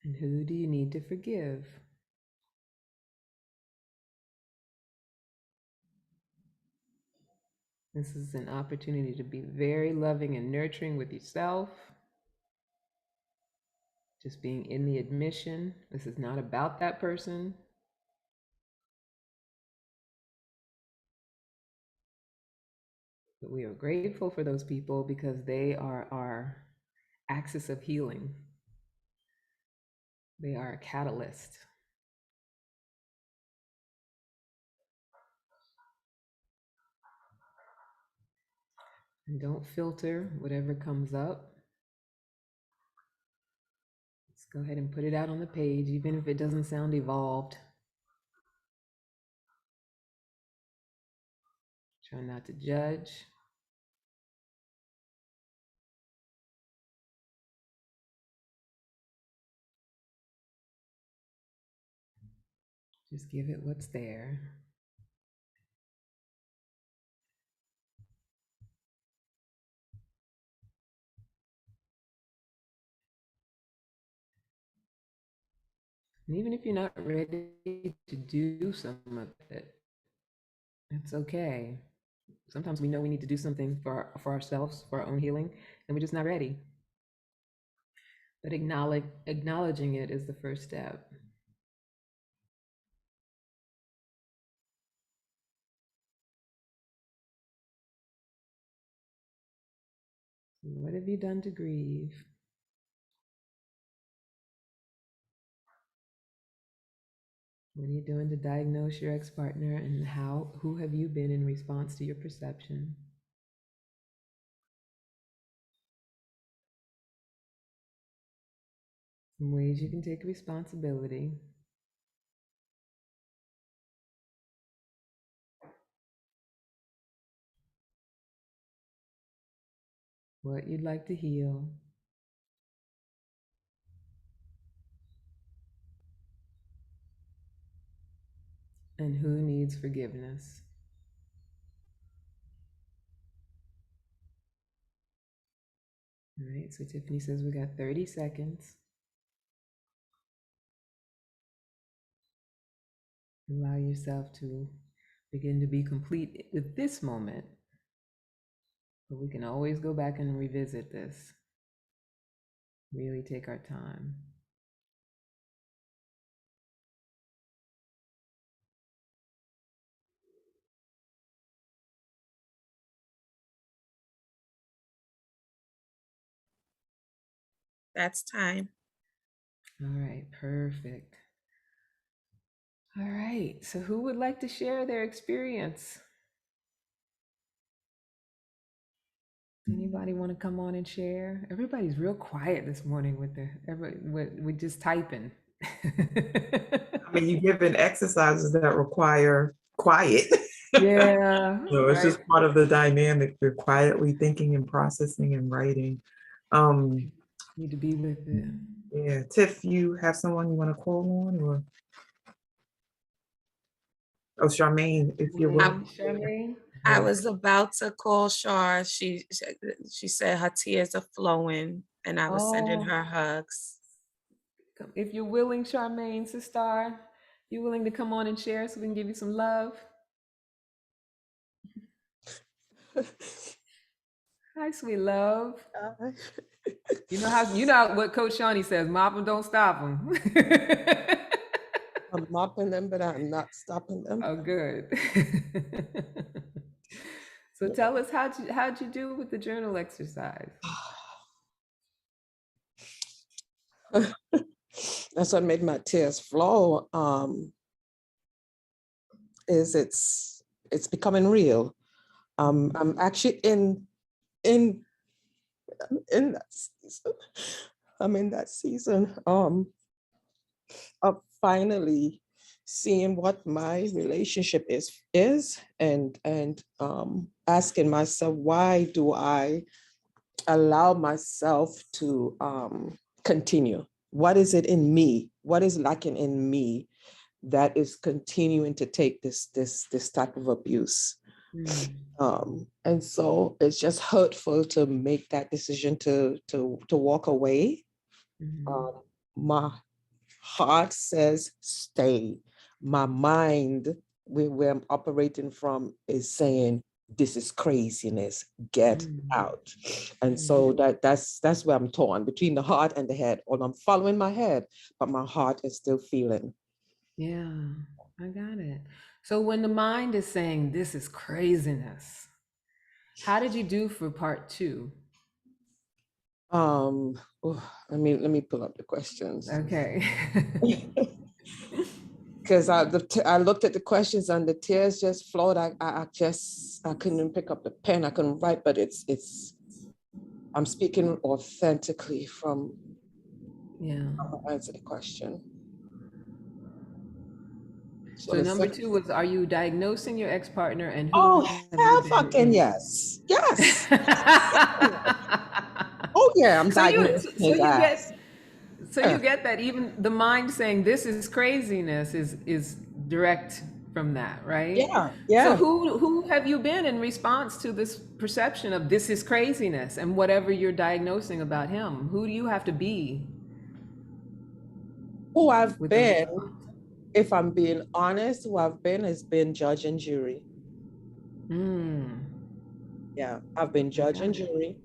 [SPEAKER 1] And who do you need to forgive? This is an opportunity to be very loving and nurturing with yourself. Just being in the admission. This is not about that person. But we are grateful for those people because they are our axis of healing. They are a catalyst. And don't filter whatever comes up. Let's go ahead and put it out on the page, even if it doesn't sound evolved. Try not to judge. Just give it what's there. And even if you're not ready to do some of it, it's okay. Sometimes we know we need to do something for ourselves, for our own healing, and we're just not ready. But acknowledging it is the first step. What have you done to grieve? What are you doing to diagnose your ex-partner, and who have you been in response to your perception? Some ways you can take responsibility. What you'd like to heal. And who needs forgiveness. All right, so Tiffany says we got 30 seconds. Allow yourself to begin to be complete with this moment. But we can always go back and revisit this. Really take our time.
[SPEAKER 5] That's time.
[SPEAKER 1] All right, perfect. All right, so who would like to share their experience? Anybody want to come on and share? Everybody's real quiet this morning with just typing.
[SPEAKER 6] I mean, you're given exercises that require quiet.
[SPEAKER 1] Yeah.
[SPEAKER 6] So it's
[SPEAKER 1] right.
[SPEAKER 6] just part of the dynamic. You're quietly thinking and processing and writing.
[SPEAKER 1] Need to be with it.
[SPEAKER 6] Yeah, Tiff, you have someone you want to call on, or Charmaine, if you're willing.
[SPEAKER 1] Charmaine?
[SPEAKER 5] I was about to call Shar. She said her tears are flowing, and I was sending her hugs.
[SPEAKER 1] If you're willing, Charmaine, sister, you willing to come on and share so we can give you some love? Hi, sweet love. You know what Coach Shawnee says, mop them, don't stop them.
[SPEAKER 4] mopping them, but I'm not stopping them.
[SPEAKER 1] Oh, good. So tell us, how'd you do with the journal exercise?
[SPEAKER 4] That's what made my tears flow. Is it's becoming real. I'm actually in that season. I'm in that season of finally seeing what my relationship is and asking myself, why do I allow myself to continue? What is it in me? What is lacking in me that is continuing to take this type of abuse? And so it's just hurtful to make that decision to walk away. My heart says stay. My mind, where I'm operating from, is saying this is craziness. Get out. And so that's where I'm torn between the heart and the head. Or I'm following my head, but my heart is still feeling.
[SPEAKER 1] Yeah, I got it. So when the mind is saying this is craziness, how did you do for part 2?
[SPEAKER 4] Let me pull up the questions.
[SPEAKER 1] Okay.
[SPEAKER 4] Because I looked at the questions and the tears just flowed. I couldn't even pick up the pen. I couldn't write, but I'm speaking authentically from.
[SPEAKER 1] Yeah.
[SPEAKER 4] I'll answer the question.
[SPEAKER 1] So number 2 was, are you diagnosing your ex-partner, and who
[SPEAKER 4] Oh,
[SPEAKER 1] have
[SPEAKER 4] hell
[SPEAKER 1] you been
[SPEAKER 4] fucking
[SPEAKER 1] in?
[SPEAKER 4] yes. Yes. Oh yeah, I'm diagnosing his ass.
[SPEAKER 1] So you get that even the mind saying this is craziness is direct from that, right?
[SPEAKER 4] Yeah.
[SPEAKER 1] So who have you been in response to this perception of this is craziness and whatever you're diagnosing about him? Who do you have to be?
[SPEAKER 4] Who I've
[SPEAKER 1] with the
[SPEAKER 4] been,
[SPEAKER 1] response?
[SPEAKER 4] if I'm being honest, who I've been has been judge and jury. Yeah, I've been judge and jury.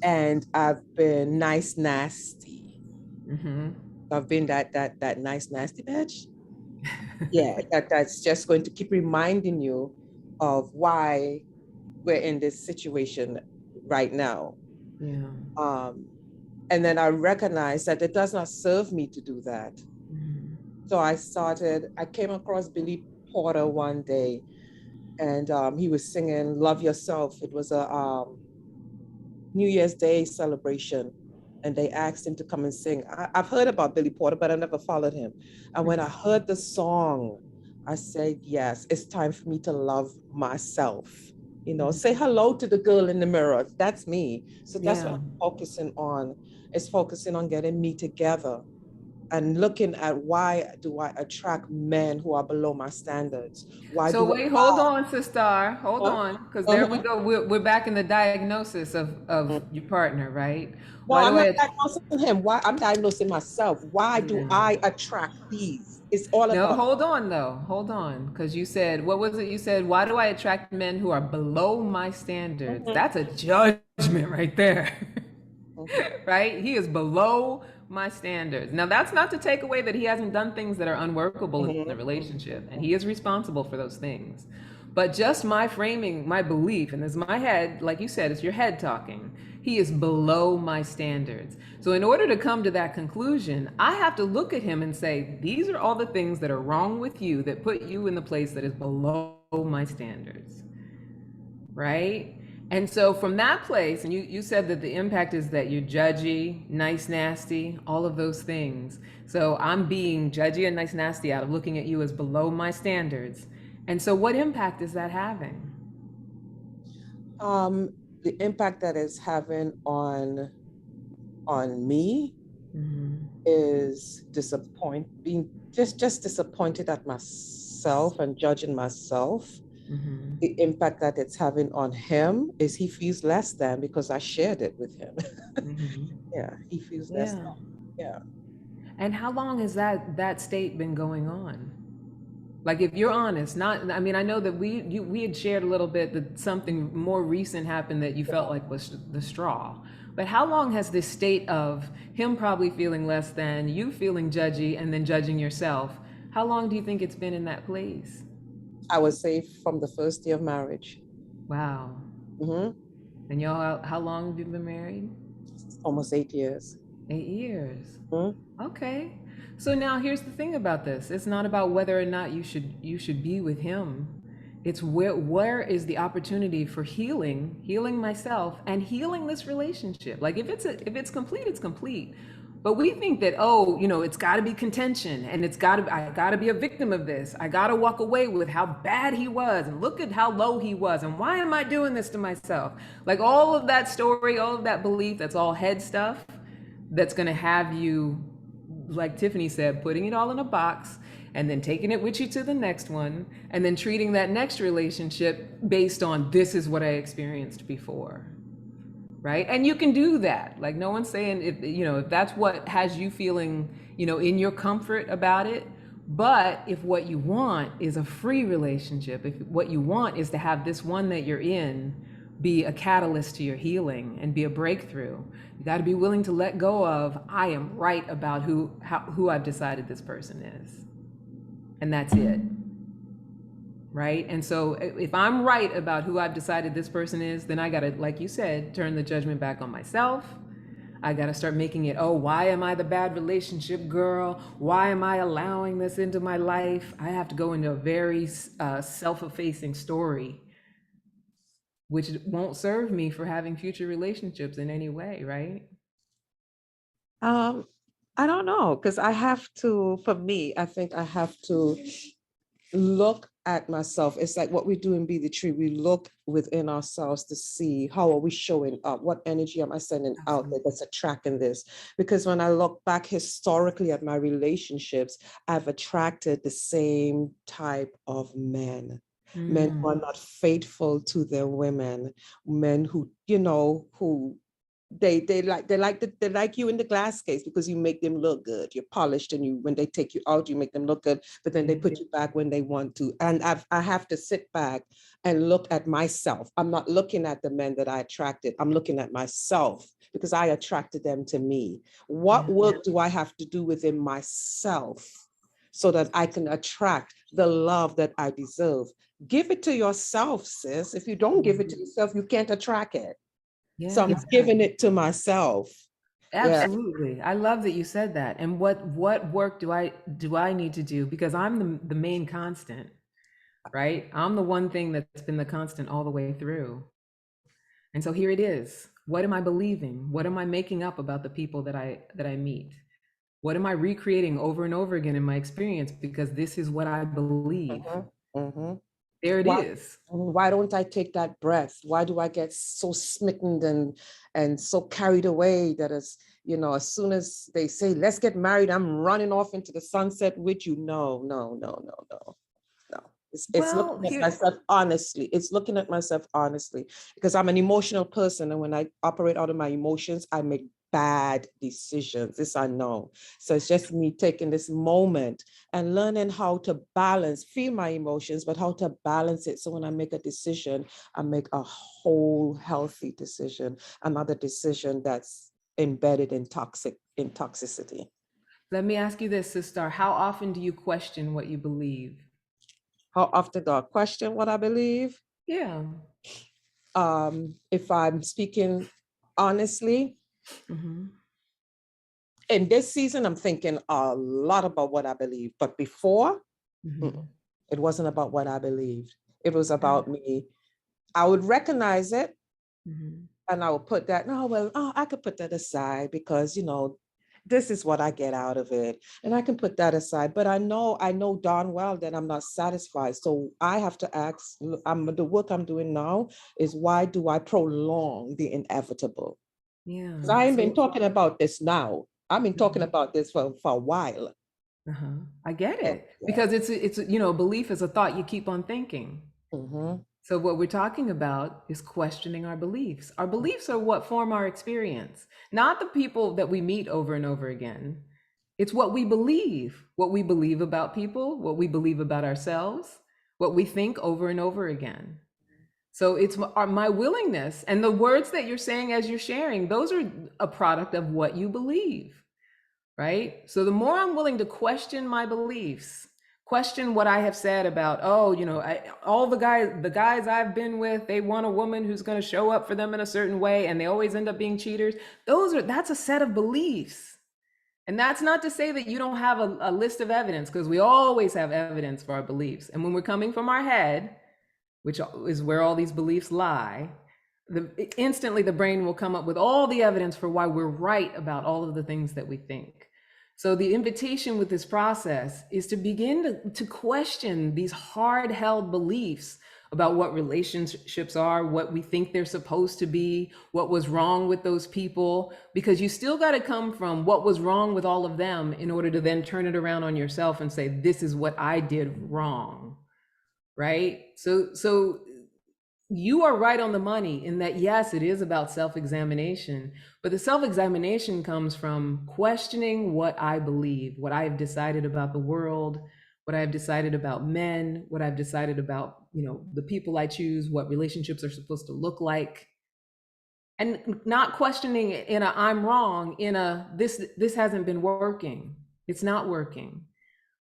[SPEAKER 4] And I've been nice, nasty. I've been that nice, nasty bitch. Yeah, that's just going to keep reminding you of why we're in this situation right now.
[SPEAKER 1] Yeah.
[SPEAKER 4] And then I recognized that it does not serve me to do that. So I came across Billy Porter one day, and he was singing Love Yourself. It was a New Year's Day celebration, and they asked him to come and sing. I've heard about Billy Porter, but I never followed him. And when I heard the song, I said, yes, it's time for me to love myself. Say hello to the girl in the mirror. That's me. So that's what I'm focusing on, is focusing on getting me together and looking at why do I attract men who are below my standards?
[SPEAKER 1] So wait, hold on, sister. Hold on, because there we go. We're back in the diagnosis of your partner, right?
[SPEAKER 4] No, I'm not diagnosing him. Why? I'm diagnosing myself. Why do I attract these? It's all about.
[SPEAKER 1] No, hold on though. Hold on, because you said, what was it? You said, why do I attract men who are below my standards? That's a judgment right there. Right? He is below my standards. Now, that's not to take away that he hasn't done things that are unworkable in the relationship, and he is responsible for those things. But just my framing, my belief, and it's my head, like you said, it's your head talking. He is below my standards. So in order to come to that conclusion, I have to look at him and say, these are all the things that are wrong with you that put you in the place that is below my standards. Right? And so from that place, and you said that the impact is that you're judgy, nice, nasty, all of those things. So I'm being judgy and nice, nasty out of looking at you as below my standards. And so what impact is that having?
[SPEAKER 4] The impact that it's having on me is being just disappointed at myself and judging myself. The impact that it's having on him is he feels less than because I shared it with him. Yeah, he feels less than. Yeah.
[SPEAKER 1] And how long has that state been going on? Like if you're honest, not, I mean, I know that we had shared a little bit that something more recent happened that you felt like was the straw. But how long has this state of him probably feeling less than, you feeling judgy and then judging yourself, how long do you think it's been in that place?
[SPEAKER 4] I would say from the first day of marriage.
[SPEAKER 1] Wow.
[SPEAKER 4] Hmm.
[SPEAKER 1] And y'all, how long have you been married?
[SPEAKER 4] Almost 8 years.
[SPEAKER 1] 8 years.
[SPEAKER 4] Hmm.
[SPEAKER 1] Okay. So now here's the thing about this. It's not about whether or not you should be with him. It's where is the opportunity for healing myself and healing this relationship. Like if it's complete, it's complete. But we think that, oh, it's got to be contention and I got to be a victim of this. I got to walk away with how bad he was and look at how low he was and why am I doing this to myself? Like all of that story, all of that belief, that's all head stuff that's going to have you, like Tiffany said, putting it all in a box and then taking it with you to the next one and then treating that next relationship based on this is what I experienced before. Right? And you can do that. Like no one's saying if that's what has you feeling, in your comfort about it. But if what you want is a free relationship, if what you want is to have this one that you're in be a catalyst to your healing and be a breakthrough, you got to be willing to let go of, I am right about who I've decided this person is. And that's it. Right? And so if I'm right about who I've decided this person is, then I got to, like you said, turn the judgment back on myself. I got to start making it, oh, why am I the bad relationship girl? Why am I allowing this into my life? I have to go into a very self-effacing story, which won't serve me for having future relationships in any way, right?
[SPEAKER 4] I don't know, because for me, I think I have to look at myself. It's like what we do in Be the Tree. We look within ourselves to see how are we showing up? What energy am I sending out there that's attracting this? Because when I look back historically at my relationships, I've attracted the same type of men. Men who are not faithful to their women, men who, who they like you in the glass case because you make them look good. You're polished, and when they take you out, you make them look good, but then they put you back when they want to. And I have to sit back and look at myself. I'm not looking at the men that I attracted. I'm looking at myself because I attracted them to me. What work do I have to do within myself so that I can attract the love that I deserve? Give it to yourself, sis. If you don't give it to yourself, you can't attract it.
[SPEAKER 1] Yeah.
[SPEAKER 4] So I'm giving it to myself.
[SPEAKER 1] Absolutely. I love that you said that. And what work do I need to do? Because I'm the main constant, right? I'm the one thing that's been the constant all the way through. And so here it is. What am I believing? What am I making up about the people that I meet? What am I recreating over and over again in my experience? Because this is what I believe. There it is.
[SPEAKER 4] Why don't I take that breath? Why do I get so smitten and so carried away that as soon as they say, let's get married, I'm running off into the sunset with you? No. It's looking at myself honestly. It's looking at myself honestly, because I'm an emotional person. And when I operate out of my emotions, I make bad decisions. This I know. So it's just me taking this moment and learning how to feel my emotions, but how to balance it. So when I make a decision, I make a whole healthy decision, another decision that's embedded in toxicity.
[SPEAKER 1] Let me ask you this, sister. How often do you question what you believe?
[SPEAKER 4] How often do I question what I believe?
[SPEAKER 1] Yeah.
[SPEAKER 4] If I'm speaking honestly, in this season, I'm thinking a lot about what I believe. But before, it wasn't about what I believed. It was about me. I would recognize it, and I would put that, I could put that aside because, this is what I get out of it. And I can put that aside. But I know darn well that I'm not satisfied. So I have to ask, the work I'm doing now is, why do I prolong the inevitable?
[SPEAKER 1] Yeah.
[SPEAKER 4] Because I ain't been talking about this now. I've been talking about this for a while.
[SPEAKER 1] I get it. Because it's belief is a thought you keep on thinking. So what we're talking about is questioning our beliefs. Our beliefs are what form our experience, not the people that we meet over and over again. It's what we believe about people, what we believe about ourselves, what we think over and over again. So it's my willingness, and the words that you're saying as you're sharing, those are a product of what you believe, right? So the more I'm willing to question my beliefs, question what I have said about, oh, all the guys I've been with, they want a woman who's going to show up for them in a certain way, and they always end up being cheaters. That's a set of beliefs. And that's not to say that you don't have a list of evidence, because we always have evidence for our beliefs. And when we're coming from our head, which is where all these beliefs lie, instantly the brain will come up with all the evidence for why we're right about all of the things that we think. So the invitation with this process is to begin to question these hard-held beliefs about what relationships are, what we think they're supposed to be, what was wrong with those people, because you still got to come from what was wrong with all of them in order to then turn it around on yourself and say, this is what I did wrong. Right? So you are right on the money in that, yes, it is about self-examination, but the self-examination comes from questioning what I believe, what I have decided about the world, what I've decided about men, what I've decided about, the people I choose, what relationships are supposed to look like. And not questioning it in a I'm wrong, in a this hasn't been working. It's not working.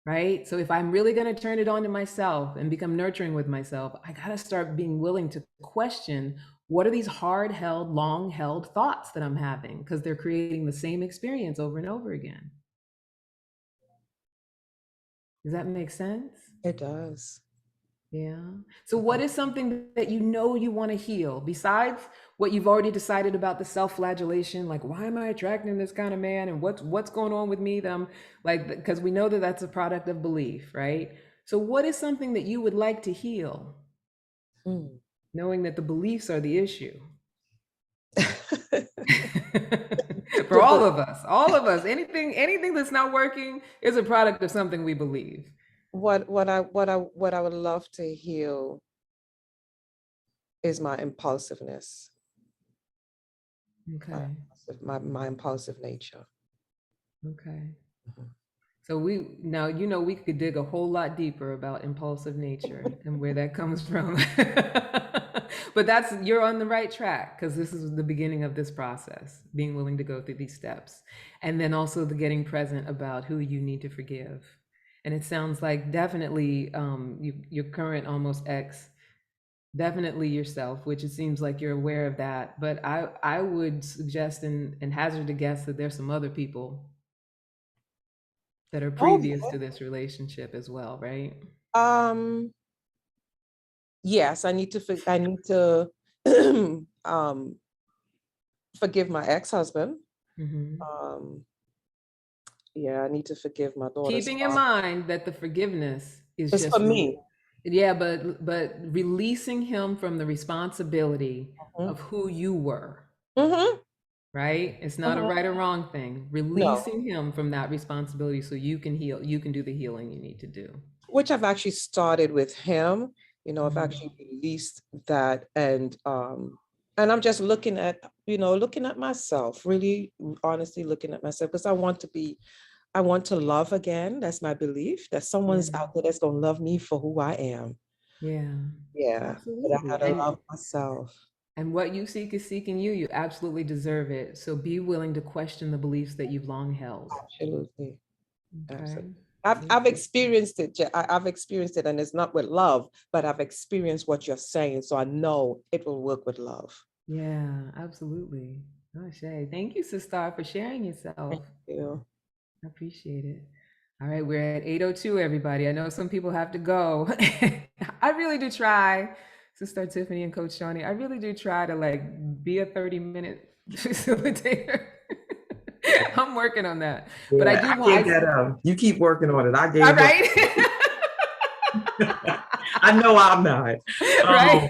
[SPEAKER 1] Right? So if I'm really going to turn it on to myself and become nurturing with myself, I got to start being willing to question, what are these hard-held, long-held thoughts that I'm having? Because they're creating the same experience over and over again. Does that make sense?
[SPEAKER 4] It does.
[SPEAKER 1] Yeah. So what is something that you want to heal besides what you've already decided about the self-flagellation? Like, why am I attracting this kind of man? And what's going on with me? Because we know that that's a product of belief, right? So what is something that you would like to heal? Knowing that the beliefs are the issue. For all of us, anything that's not working is a product of something we believe.
[SPEAKER 4] What I would love to heal is my impulsiveness.
[SPEAKER 1] Okay.
[SPEAKER 4] My impulsive nature.
[SPEAKER 1] Okay. So we could dig a whole lot deeper about impulsive nature and where that comes from. But you're on the right track, because this is the beginning of this process, being willing to go through these steps. And then also the getting present about who you need to forgive. And it sounds like definitely your current almost ex, definitely yourself, which it seems like you're aware of that. But I would suggest and hazard a guess that there's some other people that are previous to this relationship as well, right?
[SPEAKER 4] Yes, I need to forgive my ex-husband. Yeah, I need to forgive my daughter.
[SPEAKER 1] Keeping in mind that the forgiveness is
[SPEAKER 4] just for me.
[SPEAKER 1] Yeah, but releasing him from the responsibility of who you were. Right? It's not a right or wrong thing. Releasing him from that responsibility so you can heal, you can do the healing you need to do.
[SPEAKER 4] Which I've actually started with him. I've actually released that, and I'm just looking at myself, really honestly looking at myself, because I want to love again. That's my belief, that someone's out there that's gonna love me for who I am. Yeah. Absolutely. But I gotta love myself.
[SPEAKER 1] And what you seek is seeking you. You absolutely deserve it. So be willing to question the beliefs that you've long held.
[SPEAKER 4] Absolutely.
[SPEAKER 1] Okay.
[SPEAKER 4] Absolutely. I've experienced it. I've experienced it, and it's not with love, but I've experienced what you're saying, so I know it will work with love.
[SPEAKER 1] Yeah, absolutely. Oh, Shay, thank you, Sister, for sharing yourself.
[SPEAKER 4] Thank you.
[SPEAKER 1] I appreciate it. All right, we're at 8:02, everybody. I know some people have to go. I really do try, Sister Tiffany and Coach Shawnee, I really do try to be a 30-minute facilitator. I'm working on that.
[SPEAKER 6] Yeah,
[SPEAKER 1] but I do
[SPEAKER 6] you keep working on it. I gave
[SPEAKER 1] all right.
[SPEAKER 6] I know I'm not.
[SPEAKER 1] Right.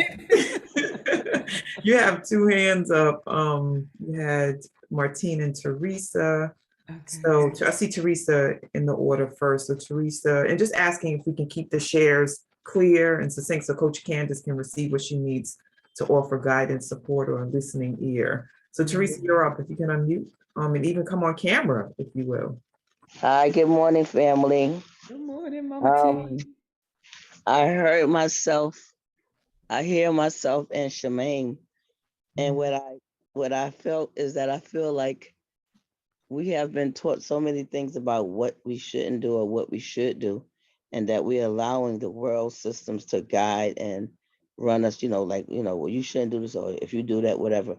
[SPEAKER 6] You have two hands up. You had Martine and Teresa. Okay. So I see Teresa in the order first. So Teresa, and just asking if we can keep the shares clear and succinct so Coach Candice can receive what she needs to offer guidance, support, or a listening ear. So Teresa, you're up. If you can unmute and even come on camera, if you will.
[SPEAKER 7] Hi, good morning, family.
[SPEAKER 1] Good morning, Mama
[SPEAKER 7] Um,
[SPEAKER 1] T.
[SPEAKER 7] I heard myself, I hear myself and Shemaine, and
[SPEAKER 1] Mm,
[SPEAKER 7] what I felt is that I feel like we have been taught so many things about what we shouldn't do or what we should do, and that we're allowing the world systems to guide and run us, like, well, you shouldn't do this, or if you do that, whatever.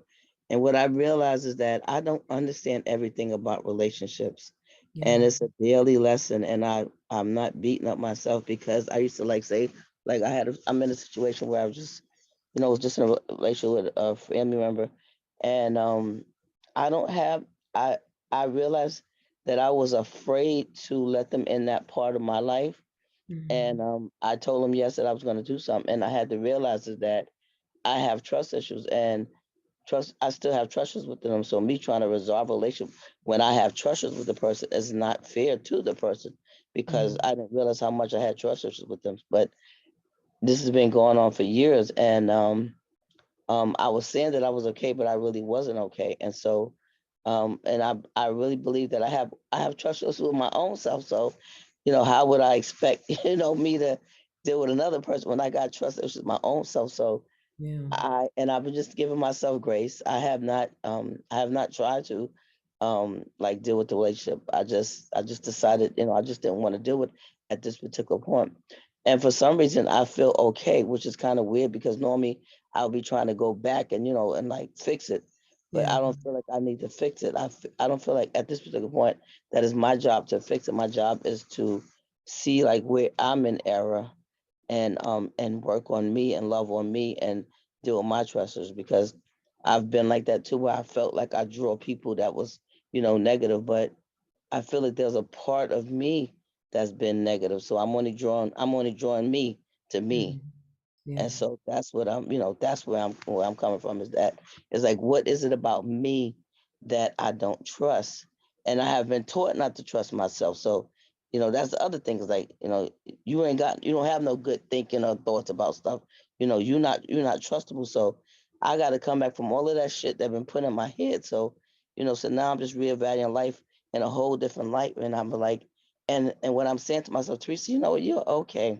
[SPEAKER 7] And what I realize is that I don't understand everything about relationships. And
[SPEAKER 1] yeah.
[SPEAKER 7] it's a daily lesson, and I'm not beating up myself because I used to like say, like I'm in a situation where I was just, was just in a relationship with a family member, and I don't have I I realized that I was afraid to let them in that part of my life.
[SPEAKER 1] Mhm.
[SPEAKER 7] And I told them yes that I was going to do something. And I had to realize is that I have trust issues and I still have trust issues with them. So me trying to resolve a relationship when I have trust issues with the person is not fair to the person because
[SPEAKER 1] Mm,
[SPEAKER 7] I didn't realize how much I had trust issues with them. But this has been going on for years. And I was saying that I was okay, but I really wasn't okay. And so, and I really believe that I have trust issues with my own self. So, how would I expect, me to deal with another person when I got trust issues with my own self? So
[SPEAKER 1] yeah.
[SPEAKER 7] I've been just giving myself grace. I have not tried to, like deal with the relationship. I just decided, I just didn't want to deal with at this particular point. And for some reason, I feel okay, which is kind of weird because normally I'll be trying to go back and and like fix it, but
[SPEAKER 1] Yeah.
[SPEAKER 7] I don't feel like I need to fix it. I don't feel like at this particular point that is my job to fix it. My job is to see like where I'm in error and work on me and love on me and deal with my trusters because I've been like that too where I felt like I draw people that was, negative, but I feel like there's a part of me that's been negative. So I'm only drawing me to me.
[SPEAKER 1] Mhm. Yeah.
[SPEAKER 7] And so that's what that's where I'm coming from is that it's like, what is it about me that I don't trust? And I have been taught not to trust myself. So, that's the other thing is like, you don't have no good thinking or thoughts about stuff. You're not trustable. So I got to come back from all of that shit that been put in my head. So, so now I'm just reevaluating life in a whole different light. And I'm like, and what I'm saying to myself, Teresa, you're okay.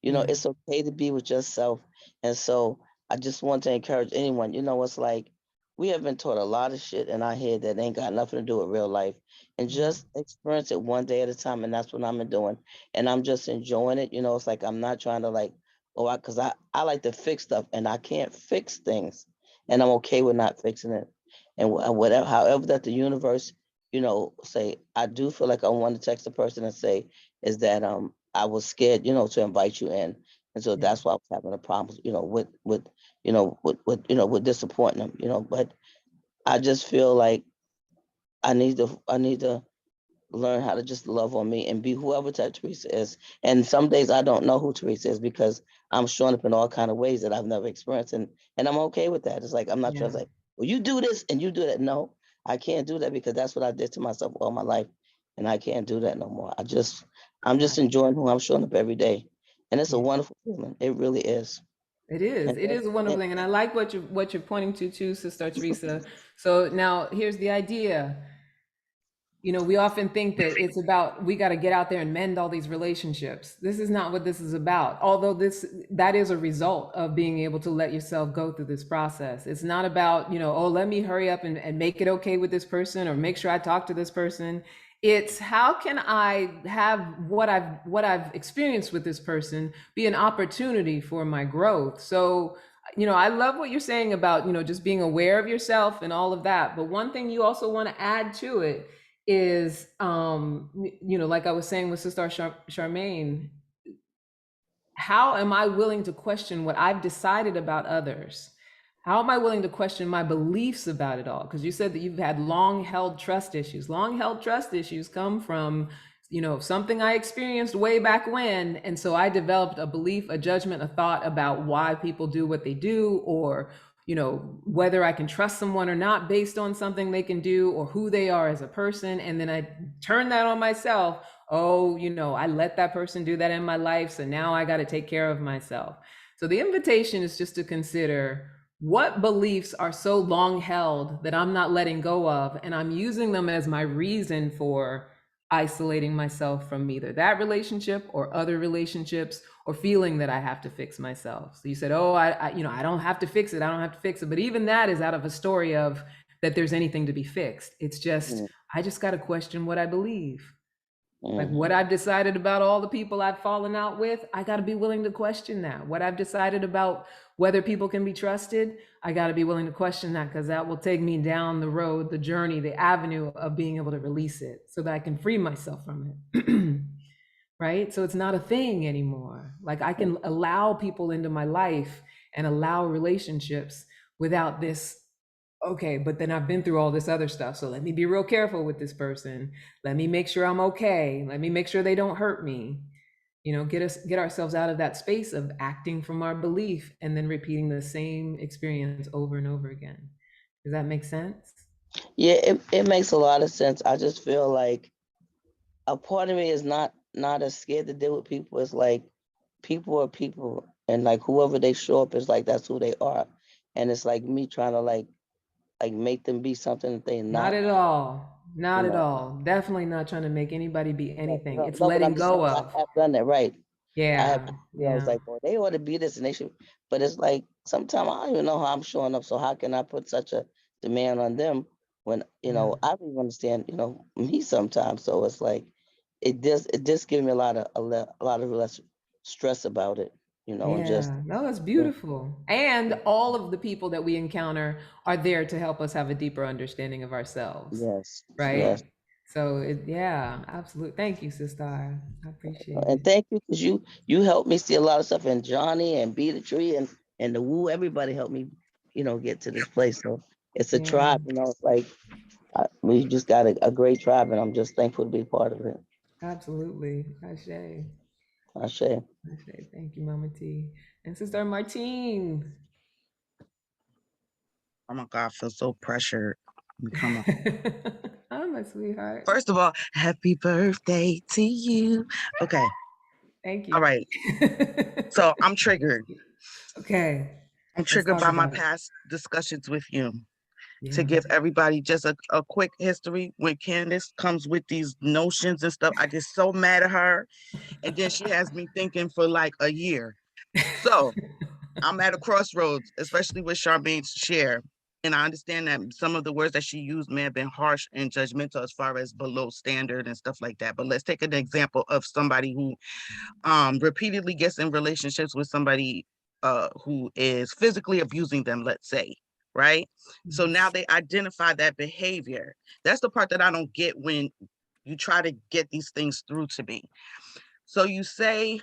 [SPEAKER 1] Yeah.
[SPEAKER 7] It's okay to be with yourself. And so I just want to encourage anyone, it's like we have been taught a lot of shit in our head that ain't got nothing to do with real life. And
[SPEAKER 1] Yeah.
[SPEAKER 7] just experience it one day at a time. And that's what I'm doing. And I'm just enjoying it. It's like I'm not trying to like, because I like to fix stuff and I can't fix things. And I'm okay with not fixing it. And whatever, however that the universe, say, I do feel like I want to text a person and say, is that I was scared, to invite you in. And so
[SPEAKER 1] Yeah.
[SPEAKER 7] that's why I was having a problem, with disappointing them, but I just feel like I need to learn how to just love on me and be whoever that Teresa is. And some days I don't know who Teresa is because I'm showing up in all kind of ways that I've never experienced. And I'm okay with that. It's like I'm not trying
[SPEAKER 1] Yeah.
[SPEAKER 7] to say, well, you do this and you do that. No, I can't do that because that's what I did to myself all my life. And I can't do that no more. I'm just
[SPEAKER 1] Gotcha.
[SPEAKER 7] enjoying who I'm showing up every day. And it's a
[SPEAKER 1] Yeah.
[SPEAKER 7] wonderful feeling. It really is.
[SPEAKER 1] It is.
[SPEAKER 7] And,
[SPEAKER 1] It is a wonderful
[SPEAKER 7] and
[SPEAKER 1] thing, and I like what you're pointing to too, Sister Teresa. So now here's the idea. We often think that it's about we got to get out there and mend all these relationships. This is not what this is about. Although that is a result of being able to let yourself go through this process. It's not about, oh, let me hurry up and make it okay with this person or make sure I talk to this person. It's how can I have what I've experienced with this person be an opportunity for my growth. So I love what you're saying about, just being aware of yourself and all of that. But one thing you also want to add to it is like I was saying with Sister Charmaine, how am I willing to question what I've decided about others? How am I willing to question my beliefs about it all? Because you said that you've had long held trust issues. Long held trust issues come from, something I experienced way back when. And so I developed a belief, a judgment, a thought about why people do what they do, or, whether I can trust someone or not based on something they can do or who they are as a person. And then I turn that on myself. Oh, I let that person do that in my life. So now I got to take care of myself. So the invitation is just to consider what beliefs are so long held that I'm not letting go of, and I'm using them as my reason for isolating myself from either that relationship or other relationships, or feeling that I have to fix myself. So you said, oh, I don't have to fix it. I don't have to fix it. But even that is out of a story of that there's anything to be fixed. It's just, I just got to question what I believe. Like what I've decided about all the people I've fallen out with, I got to be willing to question that. What I've decided about whether people can be trusted, I got to be willing to question that, because that will take me down the road, the journey, the avenue of being able to release it so that I can free myself from it. Right? So it's not a thing anymore. Like I can allow people into my life and allow relationships without this, okay, but then I've been through all this other stuff. So let me be real careful with this person. Let me make sure I'm okay. Let me make sure they don't hurt me. You know, get ourselves out of that space of acting from our belief and then repeating the same experience over and over again. Does that make sense?
[SPEAKER 7] Yeah, it makes a lot of sense. I just feel like a part of me is not as scared to deal with people. It's like people are people, and like whoever they show up is like that's who they are, and it's like me trying to like make them be something that they're
[SPEAKER 1] Not
[SPEAKER 7] not.
[SPEAKER 1] at all. Not
[SPEAKER 7] You
[SPEAKER 1] at
[SPEAKER 7] know,
[SPEAKER 1] all. Definitely not trying to make anybody be anything.
[SPEAKER 7] no,
[SPEAKER 1] It's
[SPEAKER 7] no, but
[SPEAKER 1] letting
[SPEAKER 7] I'm just saying
[SPEAKER 1] go
[SPEAKER 7] I
[SPEAKER 1] of.
[SPEAKER 7] have done that, right? I have,
[SPEAKER 1] Yeah.
[SPEAKER 7] it's
[SPEAKER 1] Yeah.
[SPEAKER 7] like, well, they ought to be this and they should, but it's like sometimes I don't even know how I'm showing up. So how can I put such a demand on them when,
[SPEAKER 1] Yeah.
[SPEAKER 7] I don't even understand, me sometimes. So it's like, it just gives me a lot of less stress about it, and just,
[SPEAKER 1] Yeah, no, that's
[SPEAKER 7] yeah,
[SPEAKER 1] beautiful. And all of the people that we encounter are there to help us have a deeper understanding of ourselves,
[SPEAKER 7] yes,
[SPEAKER 1] right?
[SPEAKER 7] yes.
[SPEAKER 1] So yeah, absolutely. Thank you, sister. I appreciate
[SPEAKER 7] And
[SPEAKER 1] it.
[SPEAKER 7] thank you because you helped me see a lot of stuff, and Johnny and Be the Tree and the Woo, everybody helped me, get to this place. So it's a
[SPEAKER 1] Yeah,
[SPEAKER 7] tribe, it's like we just got a great tribe, and I'm just thankful to be part of it.
[SPEAKER 1] absolutely. Ashe.
[SPEAKER 7] I say,
[SPEAKER 1] Ashe. Thank you, Mama T. And Sister Martine.
[SPEAKER 8] Oh my God, I feel so pressured. Come on.
[SPEAKER 1] Oh, my sweetheart.
[SPEAKER 8] First of all, happy birthday to you. Okay.
[SPEAKER 1] Thank
[SPEAKER 8] All
[SPEAKER 1] you.
[SPEAKER 8] right. So I'm triggered.
[SPEAKER 1] Okay,
[SPEAKER 8] I'm
[SPEAKER 1] let's
[SPEAKER 8] triggered
[SPEAKER 1] talk
[SPEAKER 8] by my
[SPEAKER 1] about it.
[SPEAKER 8] past discussions with you. To
[SPEAKER 1] Yeah.
[SPEAKER 8] give everybody just a quick history, when Candice comes with these notions and stuff, I get so mad at her. And then she has me thinking for like a year. So I'm at a crossroads, especially with Charmaine's share. And I understand that some of the words that she used may have been harsh and judgmental as far as below standard and stuff like that. But let's take an example of somebody who repeatedly gets in relationships with somebody who is physically abusing them, let's say, right? So now they identify that behavior. That's the part that I don't get when you try to get these things through to me. So you say,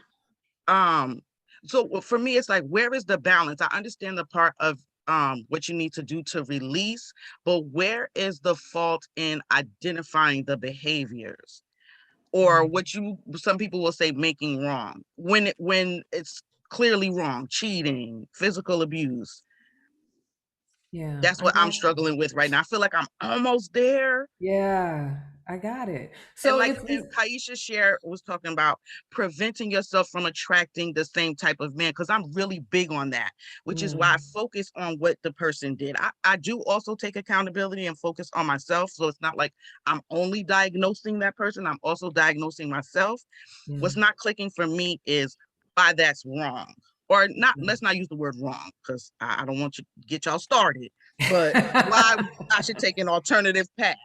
[SPEAKER 8] so for me, it's like, where is the balance? I understand the part of what you need to do to release, but where is the fault in identifying the behaviors? Or what some people will say making wrong, when it's clearly wrong, cheating, physical abuse.
[SPEAKER 1] Yeah,
[SPEAKER 8] That's
[SPEAKER 1] I
[SPEAKER 8] what I'm
[SPEAKER 1] got you.
[SPEAKER 8] struggling with right now. I feel like I'm almost there.
[SPEAKER 1] Yeah, I got it.
[SPEAKER 8] And
[SPEAKER 1] So
[SPEAKER 8] like
[SPEAKER 1] it's
[SPEAKER 8] Kaisha share was talking about, preventing yourself from attracting the same type of man, because I'm really big on that, which is why I focus on what the person did. I do also take accountability and focus on myself. So it's not like I'm only diagnosing that person, I'm also diagnosing myself.
[SPEAKER 1] yeah,
[SPEAKER 8] What's not clicking for me is why that's wrong. Or not, let's not use the word wrong, because I don't want to get y'all started, but why I should take an alternative path.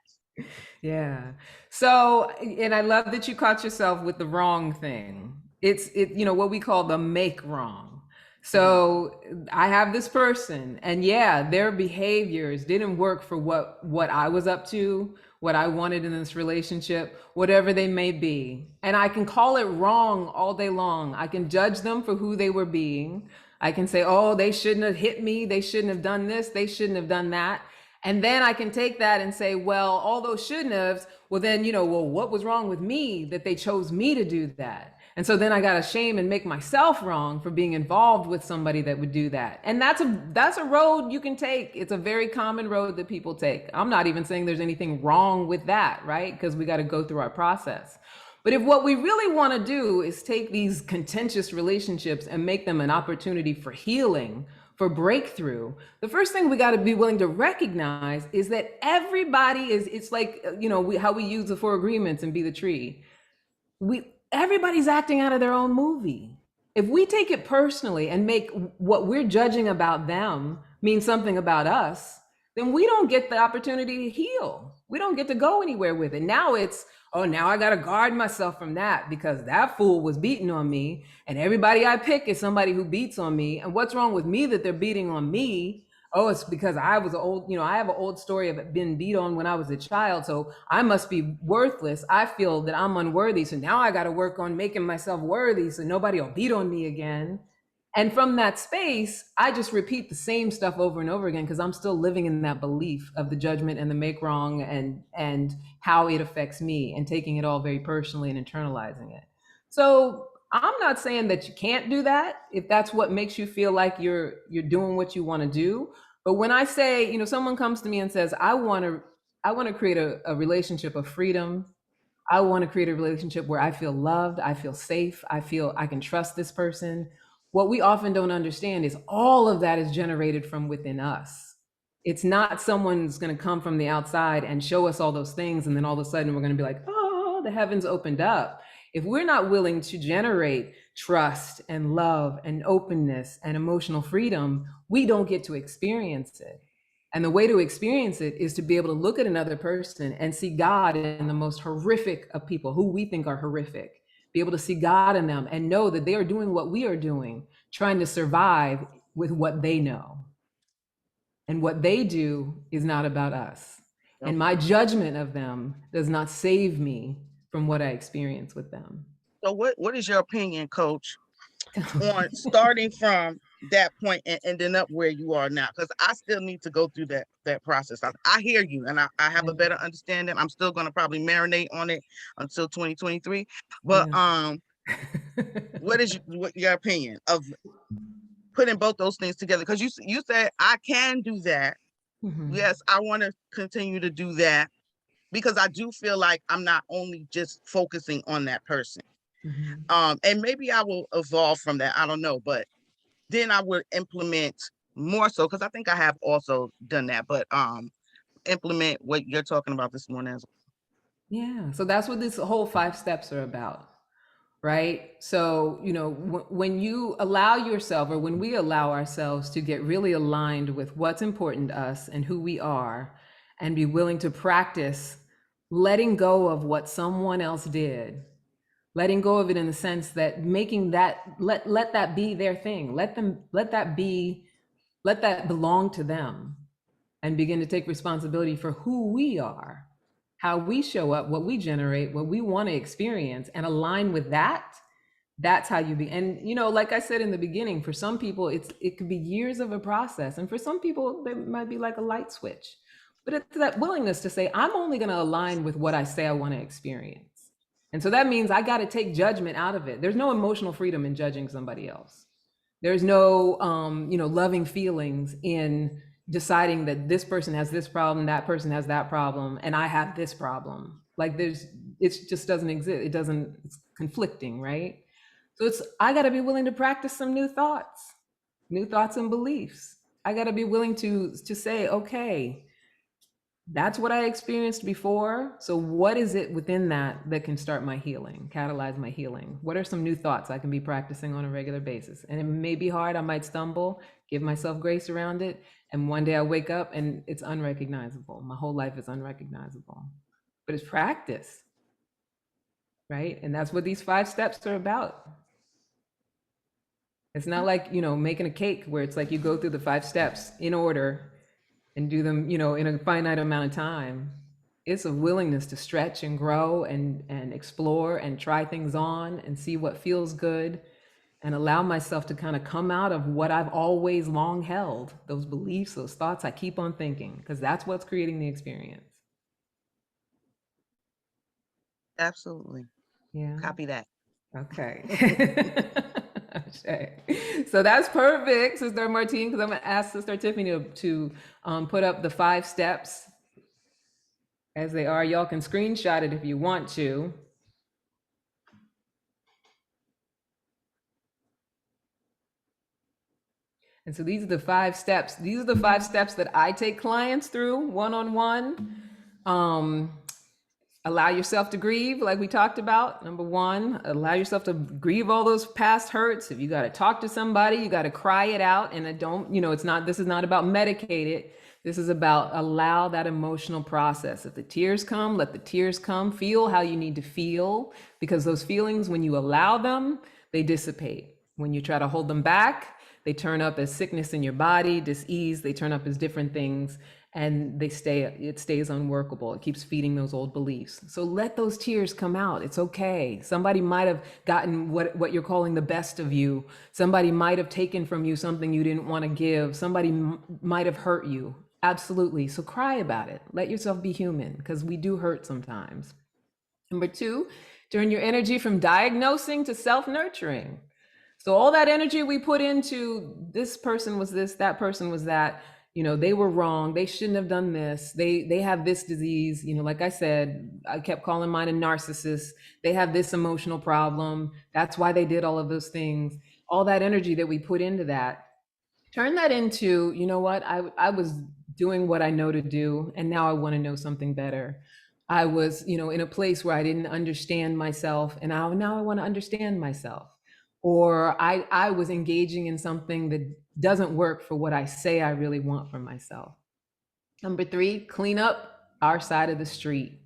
[SPEAKER 1] yeah. So, and I love that you caught yourself with the wrong thing. It's what we call the make wrong. So I have this person, and yeah, their behaviors didn't work for what I was up to, what I wanted in this relationship, whatever they may be. And I can call it wrong all day long. I can judge them for who they were being. I can say, oh, they shouldn't have hit me. They shouldn't have done this. They shouldn't have done that. And then I can take that and say, well, all those shouldn't haves, well, then, well, what was wrong with me that they chose me to do that? And so then I got to shame and make myself wrong for being involved with somebody that would do that. And that's a road you can take. It's a very common road that people take. I'm not even saying there's anything wrong with that, right? Because we got to go through our process. But if what we really want to do is take these contentious relationships and make them an opportunity for healing, for breakthrough, the first thing we got to be willing to recognize is that everybody is, it's like, how we use the 4 agreements and be the tree. Everybody's acting out of their own movie. If we take it personally and make what we're judging about them mean something about us, then we don't get the opportunity to heal. We don't get to go anywhere with it. Now it's, now I got to guard myself from that because that fool was beating on me, and everybody I pick is somebody who beats on me. And what's wrong with me that they're beating on me? Oh, it's because I was I have an old story of being beat on when I was a child, so I must be worthless. I feel that I'm unworthy, so now I got to work on making myself worthy so nobody will beat on me again. And from that space, I just repeat the same stuff over and over again because I'm still living in that belief of the judgment and the make wrong and how it affects me, and taking it all very personally and internalizing it. So I'm not saying that you can't do that if that's what makes you feel like you're doing what you want to do. But when I say, someone comes to me and says, I want to create a relationship of freedom. I want to create a relationship where I feel loved, I feel safe, I feel I can trust this person. What we often don't understand is all of that is generated from within us. It's not someone's going to come from the outside and show us all those things, and then all of a sudden we're going to be like, oh, the heavens opened up. If we're not willing to generate trust and love and openness and emotional freedom, we don't get to experience it. And the way to experience it is to be able to look at another person and see God in the most horrific of people who we think are horrific, be able to see God in them and know that they are doing what we are doing, trying to survive with what they know. And what they do is not about us. And my judgment of them does not save me from what I experience with them.
[SPEAKER 8] So what is your opinion, Coach, on starting from that point and ending up where you are now? Because I still need to go through that process. I hear you, and I have a better understanding. I'm still going to probably marinate on it until 2023. But what is your opinion of putting both those things together? Because you said I can do that. Mm-hmm. Yes, I want to continue to do that, because I do feel like I'm not only just focusing on that person. Mm-hmm. And maybe I will evolve from that. I don't know, but then I would implement more so, because I think I have also done that, but implement what you're talking about this morning as well.
[SPEAKER 1] Yeah, so that's what this whole 5 steps are about, right? So, when you allow yourself, or when we allow ourselves to get really aligned with what's important to us and who we are, and be willing to practice letting go of what someone else did, letting go of it in the sense that making that, let that be their thing. Let that belong to them, and begin to take responsibility for who we are, how we show up, what we generate, what we want to experience, and align with that. That's how you be. And, like I said in the beginning, for some people, it could be years of a process. And for some people, there might be like a light switch. But it's that willingness to say, I'm only going to align with what I say I want to experience. And so that means I got to take judgment out of it. There's no emotional freedom in judging somebody else. There's no, loving feelings in deciding that this person has this problem, that person has that problem, and I have this problem. Like it just doesn't exist. It's conflicting, right? So I got to be willing to practice some new thoughts and beliefs. I got to be willing to say, okay, that's what I experienced before. So what is it within that can start my healing, catalyze my healing? What are some new thoughts I can be practicing on a regular basis? And it may be hard. I might stumble, give myself grace around it. And one day I wake up and it's unrecognizable. My whole life is unrecognizable, but it's practice, right? And that's what these 5 steps are about. It's not like, making a cake where it's like you go through the 5 steps in order and do them, in a finite amount of time. It's a willingness to stretch and grow and explore and try things on and see what feels good, and allow myself to kind of come out of what I've always long held, those beliefs, those thoughts I keep on thinking, because that's what's creating the experience.
[SPEAKER 8] Absolutely.
[SPEAKER 1] Yeah.
[SPEAKER 8] Copy that.
[SPEAKER 1] Okay. So that's perfect, Sister Martine, because I'm going to ask Sister Tiffany to put up the 5 steps as they are. Y'all can screenshot it if you want to. And so these are the 5 steps. These are the 5 steps that I take clients through one-on-one. Allow yourself to grieve, like we talked about. Number 1, allow yourself to grieve all those past hurts. If you got to talk to somebody, you got to cry it out. And this is not about medicate it. This is about allow that emotional process. If the tears come, let the tears come. Feel how you need to feel, because those feelings, when you allow them, they dissipate. When you try to hold them back, they turn up as sickness in your body, dis-ease. They turn up as different things, and it stays unworkable. It keeps feeding those old beliefs. So let those tears come out. It's okay. Somebody might have gotten what you're calling the best of you. Somebody might have taken from you something you didn't want to give. Somebody might have hurt you. Absolutely. So cry about it. Let yourself be human, because we do hurt sometimes. Number 2, turn your energy from diagnosing to self-nurturing. So all that energy we put into this person was this, that person was that, they were wrong. They shouldn't have done this. They have this disease. Like I said, I kept calling mine a narcissist. They have this emotional problem. That's why they did all of those things. All that energy that we put into that, turn that into, I was doing what I know to do, and now I want to know something better. I was, in a place where I didn't understand myself, and now I want to understand myself. Or I was engaging in something that doesn't work for what I say I really want from myself. Number 3, clean up our side of the street,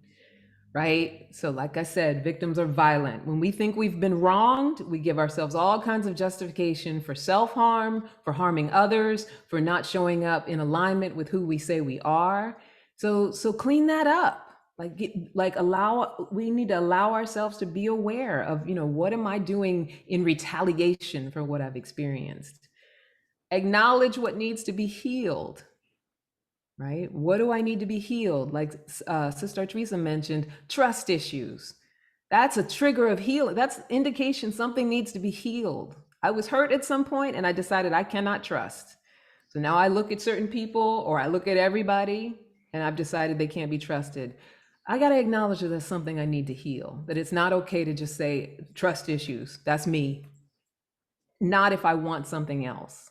[SPEAKER 1] right? So like I said, victims are violent. When we think we've been wronged, we give ourselves all kinds of justification for self-harm, for harming others, for not showing up in alignment with who we say we are. So clean that up. We need to allow ourselves to be aware of, what am I doing in retaliation for what I've experienced? Acknowledge what needs to be healed, right? What do I need to be healed? Like Sister Teresa mentioned, trust issues. That's a trigger of healing. That's indication something needs to be healed. I was hurt at some point and I decided I cannot trust. So now I look at certain people, or I look at everybody, and I've decided they can't be trusted. I got to acknowledge that that's something I need to heal, that it's not okay to just say trust issues. That's me. Not if I want something else.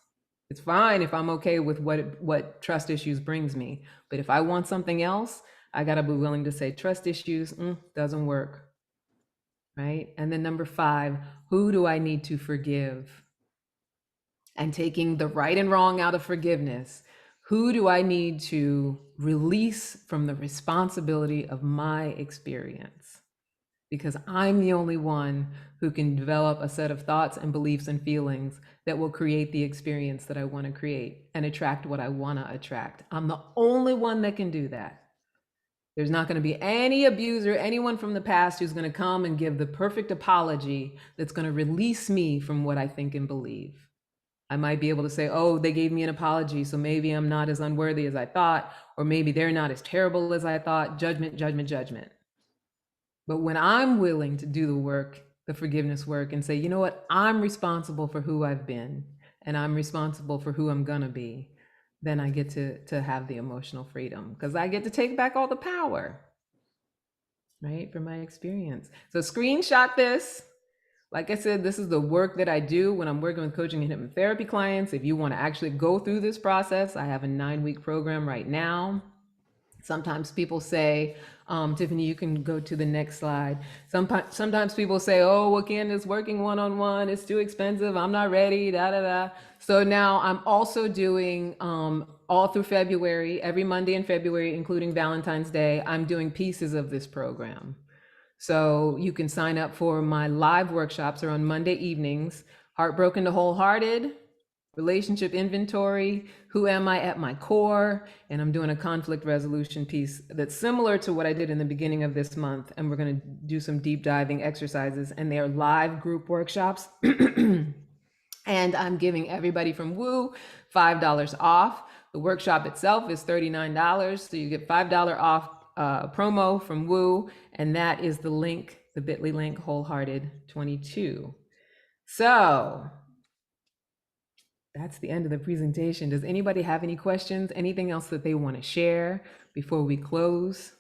[SPEAKER 1] It's fine if I'm okay with what trust issues brings me. But if I want something else, I got to be willing to say trust issues doesn't work. Right? And then number 5, who do I need to forgive? And taking the right and wrong out of forgiveness, who do I need to release from the responsibility of my experience? Because I'm the only one who can develop a set of thoughts and beliefs and feelings that will create the experience that I want to create and attract what I want to attract. I'm the only one that can do that. There's not going to be any abuser, anyone from the past who's going to come and give the perfect apology that's going to release me from what I think and believe. I might be able to say, oh, they gave me an apology, so maybe I'm not as unworthy as I thought, or maybe they're not as terrible as I thought. Judgment, judgment, judgment. But when I'm willing to do the work, the forgiveness work, and say, you know what, I'm responsible for who I've been, and I'm responsible for who I'm gonna be, then I get to have the emotional freedom, because I get to take back all the power, right, from my experience. So screenshot this. Like I said, this is the work that I do when I'm working with coaching and hypnotherapy clients. If you want to actually go through this process, I have a 9-week program right now. Sometimes people say, Tiffany, you can go to the next slide. Sometimes people say, oh, well, Candice, working one-on-one, it's too expensive. I'm not ready, da, da, da. So now I'm also doing all through February, every Monday in February, including Valentine's Day, I'm doing pieces of this program. So you can sign up for my live workshops are on Monday evenings, Heartbroken to Wholehearted, Relationship Inventory, Who Am I at My Core, and I'm doing a conflict resolution piece that's similar to what I did in the beginning of this month. And we're going to do some deep diving exercises, and they're live group workshops. And I'm giving everybody from Woo $5 off. The workshop itself is $39, so you get $5 off promo from Woo, and that is the link, the bit.ly link, Wholehearted 22. So that's the end of the presentation. Does anybody have any questions? Anything else that they want to share before we close?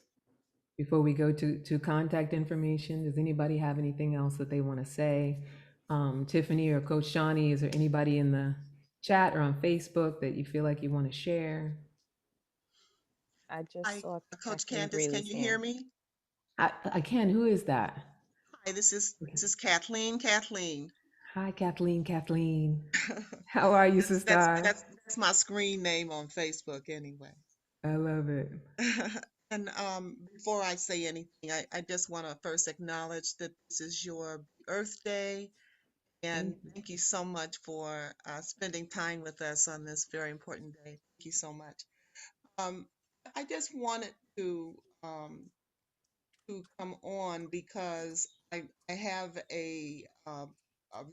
[SPEAKER 1] Before we go to contact information, does anybody have anything else that they want to say? Tiffany or Coach Shawnee, is there anybody in the chat or on Facebook that you feel like you want to share?
[SPEAKER 9] I just
[SPEAKER 10] Hi,
[SPEAKER 9] saw
[SPEAKER 10] Coach
[SPEAKER 9] Kathleen
[SPEAKER 10] Candice, can
[SPEAKER 9] Greeley's
[SPEAKER 10] you hear
[SPEAKER 9] hand.
[SPEAKER 10] me?
[SPEAKER 1] I can. Who is that?
[SPEAKER 10] Hi, this is Kathleen. Kathleen.
[SPEAKER 1] Hi, Kathleen. Kathleen. How are you,
[SPEAKER 10] That's that's
[SPEAKER 1] sister?
[SPEAKER 10] that's that's my screen name on Facebook anyway.
[SPEAKER 1] I love it.
[SPEAKER 10] And before I say anything, I just want to first acknowledge that this is your Earth Day, and
[SPEAKER 1] Thank you.
[SPEAKER 10] thank you so much for spending time with us on this very important day. Thank you so much. Um, I just wanted to come on because I have a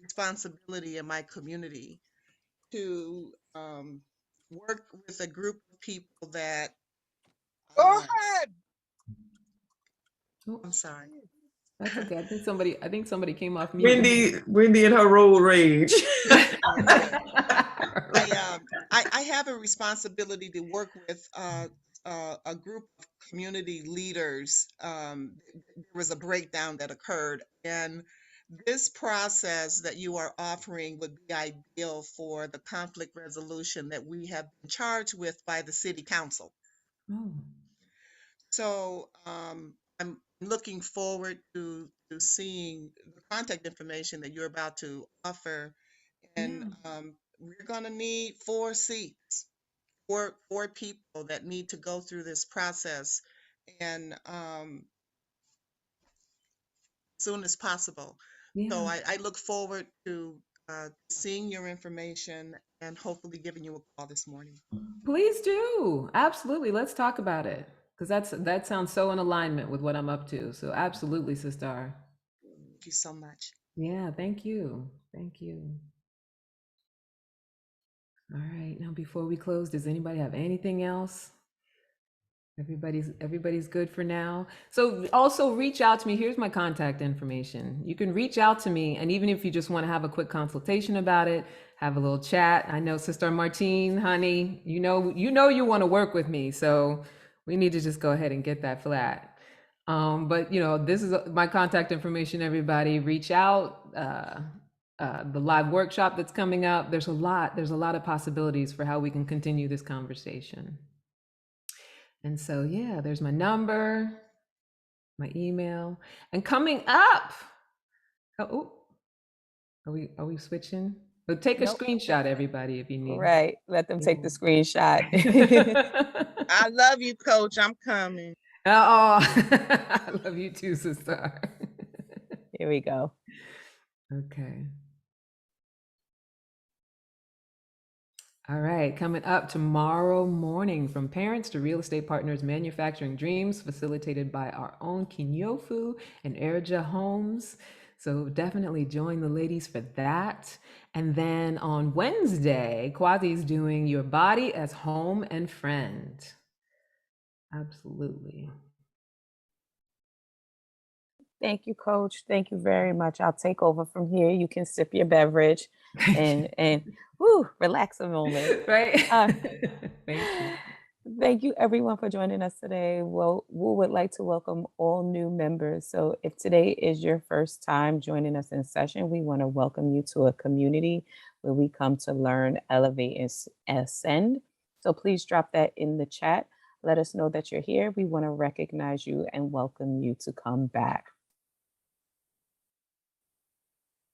[SPEAKER 10] responsibility in my community to work with a group of people that
[SPEAKER 8] Go
[SPEAKER 10] uh,
[SPEAKER 8] ahead.
[SPEAKER 1] Oh,
[SPEAKER 10] I'm sorry.
[SPEAKER 1] that's okay. I think somebody came off mute.
[SPEAKER 6] Wendy and her road rage.
[SPEAKER 10] Okay.
[SPEAKER 1] Right.
[SPEAKER 10] I have a responsibility to work with a group of community leaders. There was a breakdown that occurred, and this process that you are offering would be ideal for the conflict resolution that we have been charged with by the city council.
[SPEAKER 1] Oh,
[SPEAKER 10] So I'm looking forward to seeing the contact information that you're about to offer, and
[SPEAKER 1] yeah.
[SPEAKER 10] we're going to need 4 seats, four people that need to go through this process, and as soon as possible. So
[SPEAKER 1] Yeah.
[SPEAKER 10] I look forward to seeing your information and hopefully giving you a call this morning.
[SPEAKER 1] Please do. Absolutely. Let's talk about it. Because that sounds so in alignment with what I'm up to. So absolutely, sister.
[SPEAKER 10] Thank you so much.
[SPEAKER 1] Yeah, thank you. Thank you. All right. Now before we close, does anybody have anything else? Everybody's good for now. So also reach out to me. Here's my contact information. You can reach out to me, and even if you just want to have a quick consultation about it, have a little chat. I know Sister Martine, honey, you know you want to work with me, so we need to just go ahead and get that flat. But this is my contact information. Everybody, reach out. The live workshop that's coming up. There's a lot of possibilities for how we can continue this conversation. And so, yeah, there's my number, my email, and coming up. Oh, are we switching? But take a
[SPEAKER 9] Nope.
[SPEAKER 1] screenshot, everybody, if you need.
[SPEAKER 9] Right. Let them take the screenshot.
[SPEAKER 8] I love you, Coach. I'm coming.
[SPEAKER 1] Oh, I love you too, sister.
[SPEAKER 9] Here we go.
[SPEAKER 1] Okay. All right, coming up tomorrow morning, from parents to real estate partners, manufacturing dreams, facilitated by our own Kinyofu and Erja Holmes. So definitely join the ladies for that. And then on Wednesday, Kwazi's doing Your Body as Home and Friend. Absolutely.
[SPEAKER 9] Thank you, Coach. Thank you very much. I'll take over from here. You can sip your beverage and woo, relax a moment.
[SPEAKER 1] Right?
[SPEAKER 9] Thank you. Thank you, everyone, for joining us today. Well, we would like to welcome all new members. So if today is your first time joining us in session, we want to welcome you to a community where we come to learn, elevate, and ascend. So please drop that in the chat. Let us know that you're here. We want to recognize you and welcome you to come back.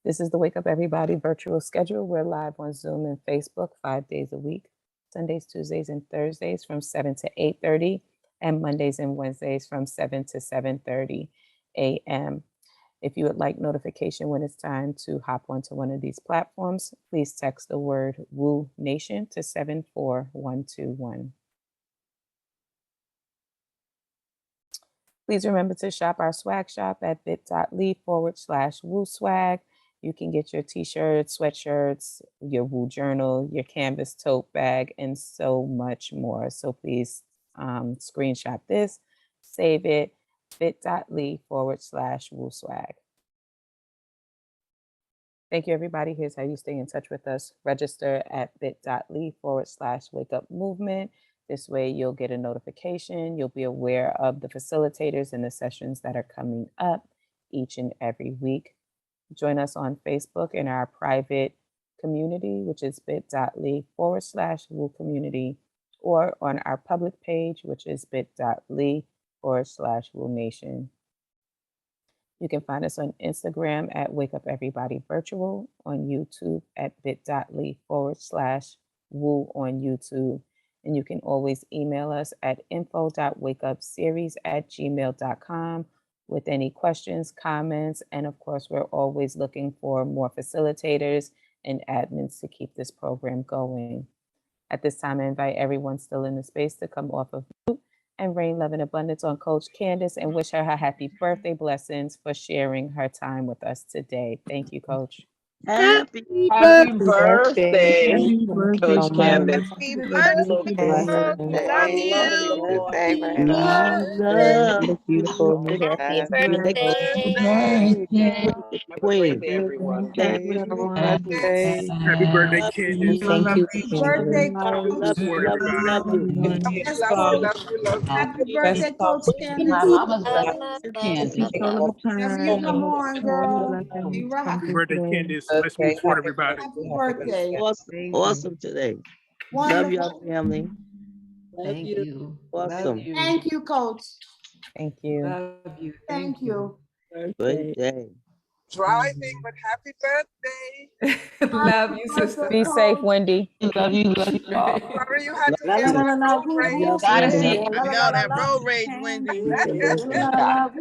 [SPEAKER 9] This is the Wake Up Everybody virtual schedule. We're live on Zoom and Facebook 5 days a week, Sundays, Tuesdays, and Thursdays from 7 to 8:30, and Mondays and Wednesdays from 7 to 7:30 a.m. If you would like notification when it's time to hop onto one of these platforms, please text the word Woo Nation to 74121. Please remember to shop our swag shop at bit.ly/Woo Swag. You can get your t-shirts, sweatshirts, your Woo journal, your canvas tote bag, and so much more. So please screenshot this, save it, bit.ly/Woo Swag. Thank you, everybody. Here's how you stay in touch with us. Register at bit.ly/Wake Up Movement. This way you'll get a notification. You'll be aware of the facilitators and the sessions that are coming up each and every week. Join us on Facebook in our private community, which is bit.ly/Woo community, or on our public page, which is bit.ly/Woo Nation. You can find us on Instagram at Wake Up Everybody Virtual, on YouTube at bit.ly/Woo on YouTube. And you can always email us at info.wakeupseries@gmail.com with any questions, comments, and of course, we're always looking for more facilitators and admins to keep this program going. At this time, I invite everyone still in the space to come off of mute and rain love and abundance on Coach Candice and wish her happy birthday blessings for sharing her time with us today. Thank you, Coach.
[SPEAKER 7] Happy
[SPEAKER 8] Happy
[SPEAKER 3] birthday.
[SPEAKER 8] birthday,
[SPEAKER 6] Happy birthday,
[SPEAKER 8] Coach Candice.
[SPEAKER 10] Happy
[SPEAKER 8] Look forward
[SPEAKER 10] birthday.
[SPEAKER 8] to
[SPEAKER 10] Love
[SPEAKER 8] all of
[SPEAKER 10] you.
[SPEAKER 8] your
[SPEAKER 7] love.
[SPEAKER 9] Look beautiful. May
[SPEAKER 8] happy
[SPEAKER 9] happy
[SPEAKER 7] Happy
[SPEAKER 8] birthday. Happy birthday, everyone.
[SPEAKER 7] Happy birthday.
[SPEAKER 2] Happy birthday,
[SPEAKER 7] Love
[SPEAKER 2] Candace.
[SPEAKER 7] you.
[SPEAKER 9] Thank you,
[SPEAKER 3] Happy
[SPEAKER 9] Candace.
[SPEAKER 3] birthday,
[SPEAKER 7] Love
[SPEAKER 3] Coach.
[SPEAKER 7] you.
[SPEAKER 2] Support
[SPEAKER 7] Love you.
[SPEAKER 2] everybody.
[SPEAKER 7] Love you.
[SPEAKER 8] Love you, love
[SPEAKER 3] Happy
[SPEAKER 8] you.
[SPEAKER 9] Best
[SPEAKER 3] birthday, Coach
[SPEAKER 11] My
[SPEAKER 3] Candice.
[SPEAKER 11] mama's birthday, Candy.
[SPEAKER 3] Whenever you come on, girl, you rock.
[SPEAKER 2] Happy birthday, Candace. Let's
[SPEAKER 9] birthday.
[SPEAKER 2] support
[SPEAKER 9] Happy
[SPEAKER 2] everybody.
[SPEAKER 3] Happy
[SPEAKER 9] birthday.
[SPEAKER 3] birthday.
[SPEAKER 7] Awesome. Awesome today. Love y'all,
[SPEAKER 3] Wonderful.
[SPEAKER 7] family.
[SPEAKER 11] Thank you.
[SPEAKER 7] Awesome.
[SPEAKER 3] Thank you, Coach.
[SPEAKER 9] Thank you.
[SPEAKER 1] Love you.
[SPEAKER 3] Thank you.
[SPEAKER 7] Great day.
[SPEAKER 8] Driving, but happy birthday.
[SPEAKER 1] Love you, sister.
[SPEAKER 9] Be safe, Wendy.
[SPEAKER 11] Love you all.
[SPEAKER 8] Sorry you had to
[SPEAKER 7] Love
[SPEAKER 8] hear
[SPEAKER 7] you.
[SPEAKER 8] that road
[SPEAKER 3] Whoop,
[SPEAKER 8] rage.
[SPEAKER 3] whoop,
[SPEAKER 11] Gotta
[SPEAKER 3] yeah.
[SPEAKER 11] see.
[SPEAKER 8] I know that road rage, Wendy.
[SPEAKER 3] Yeah.
[SPEAKER 11] Good job.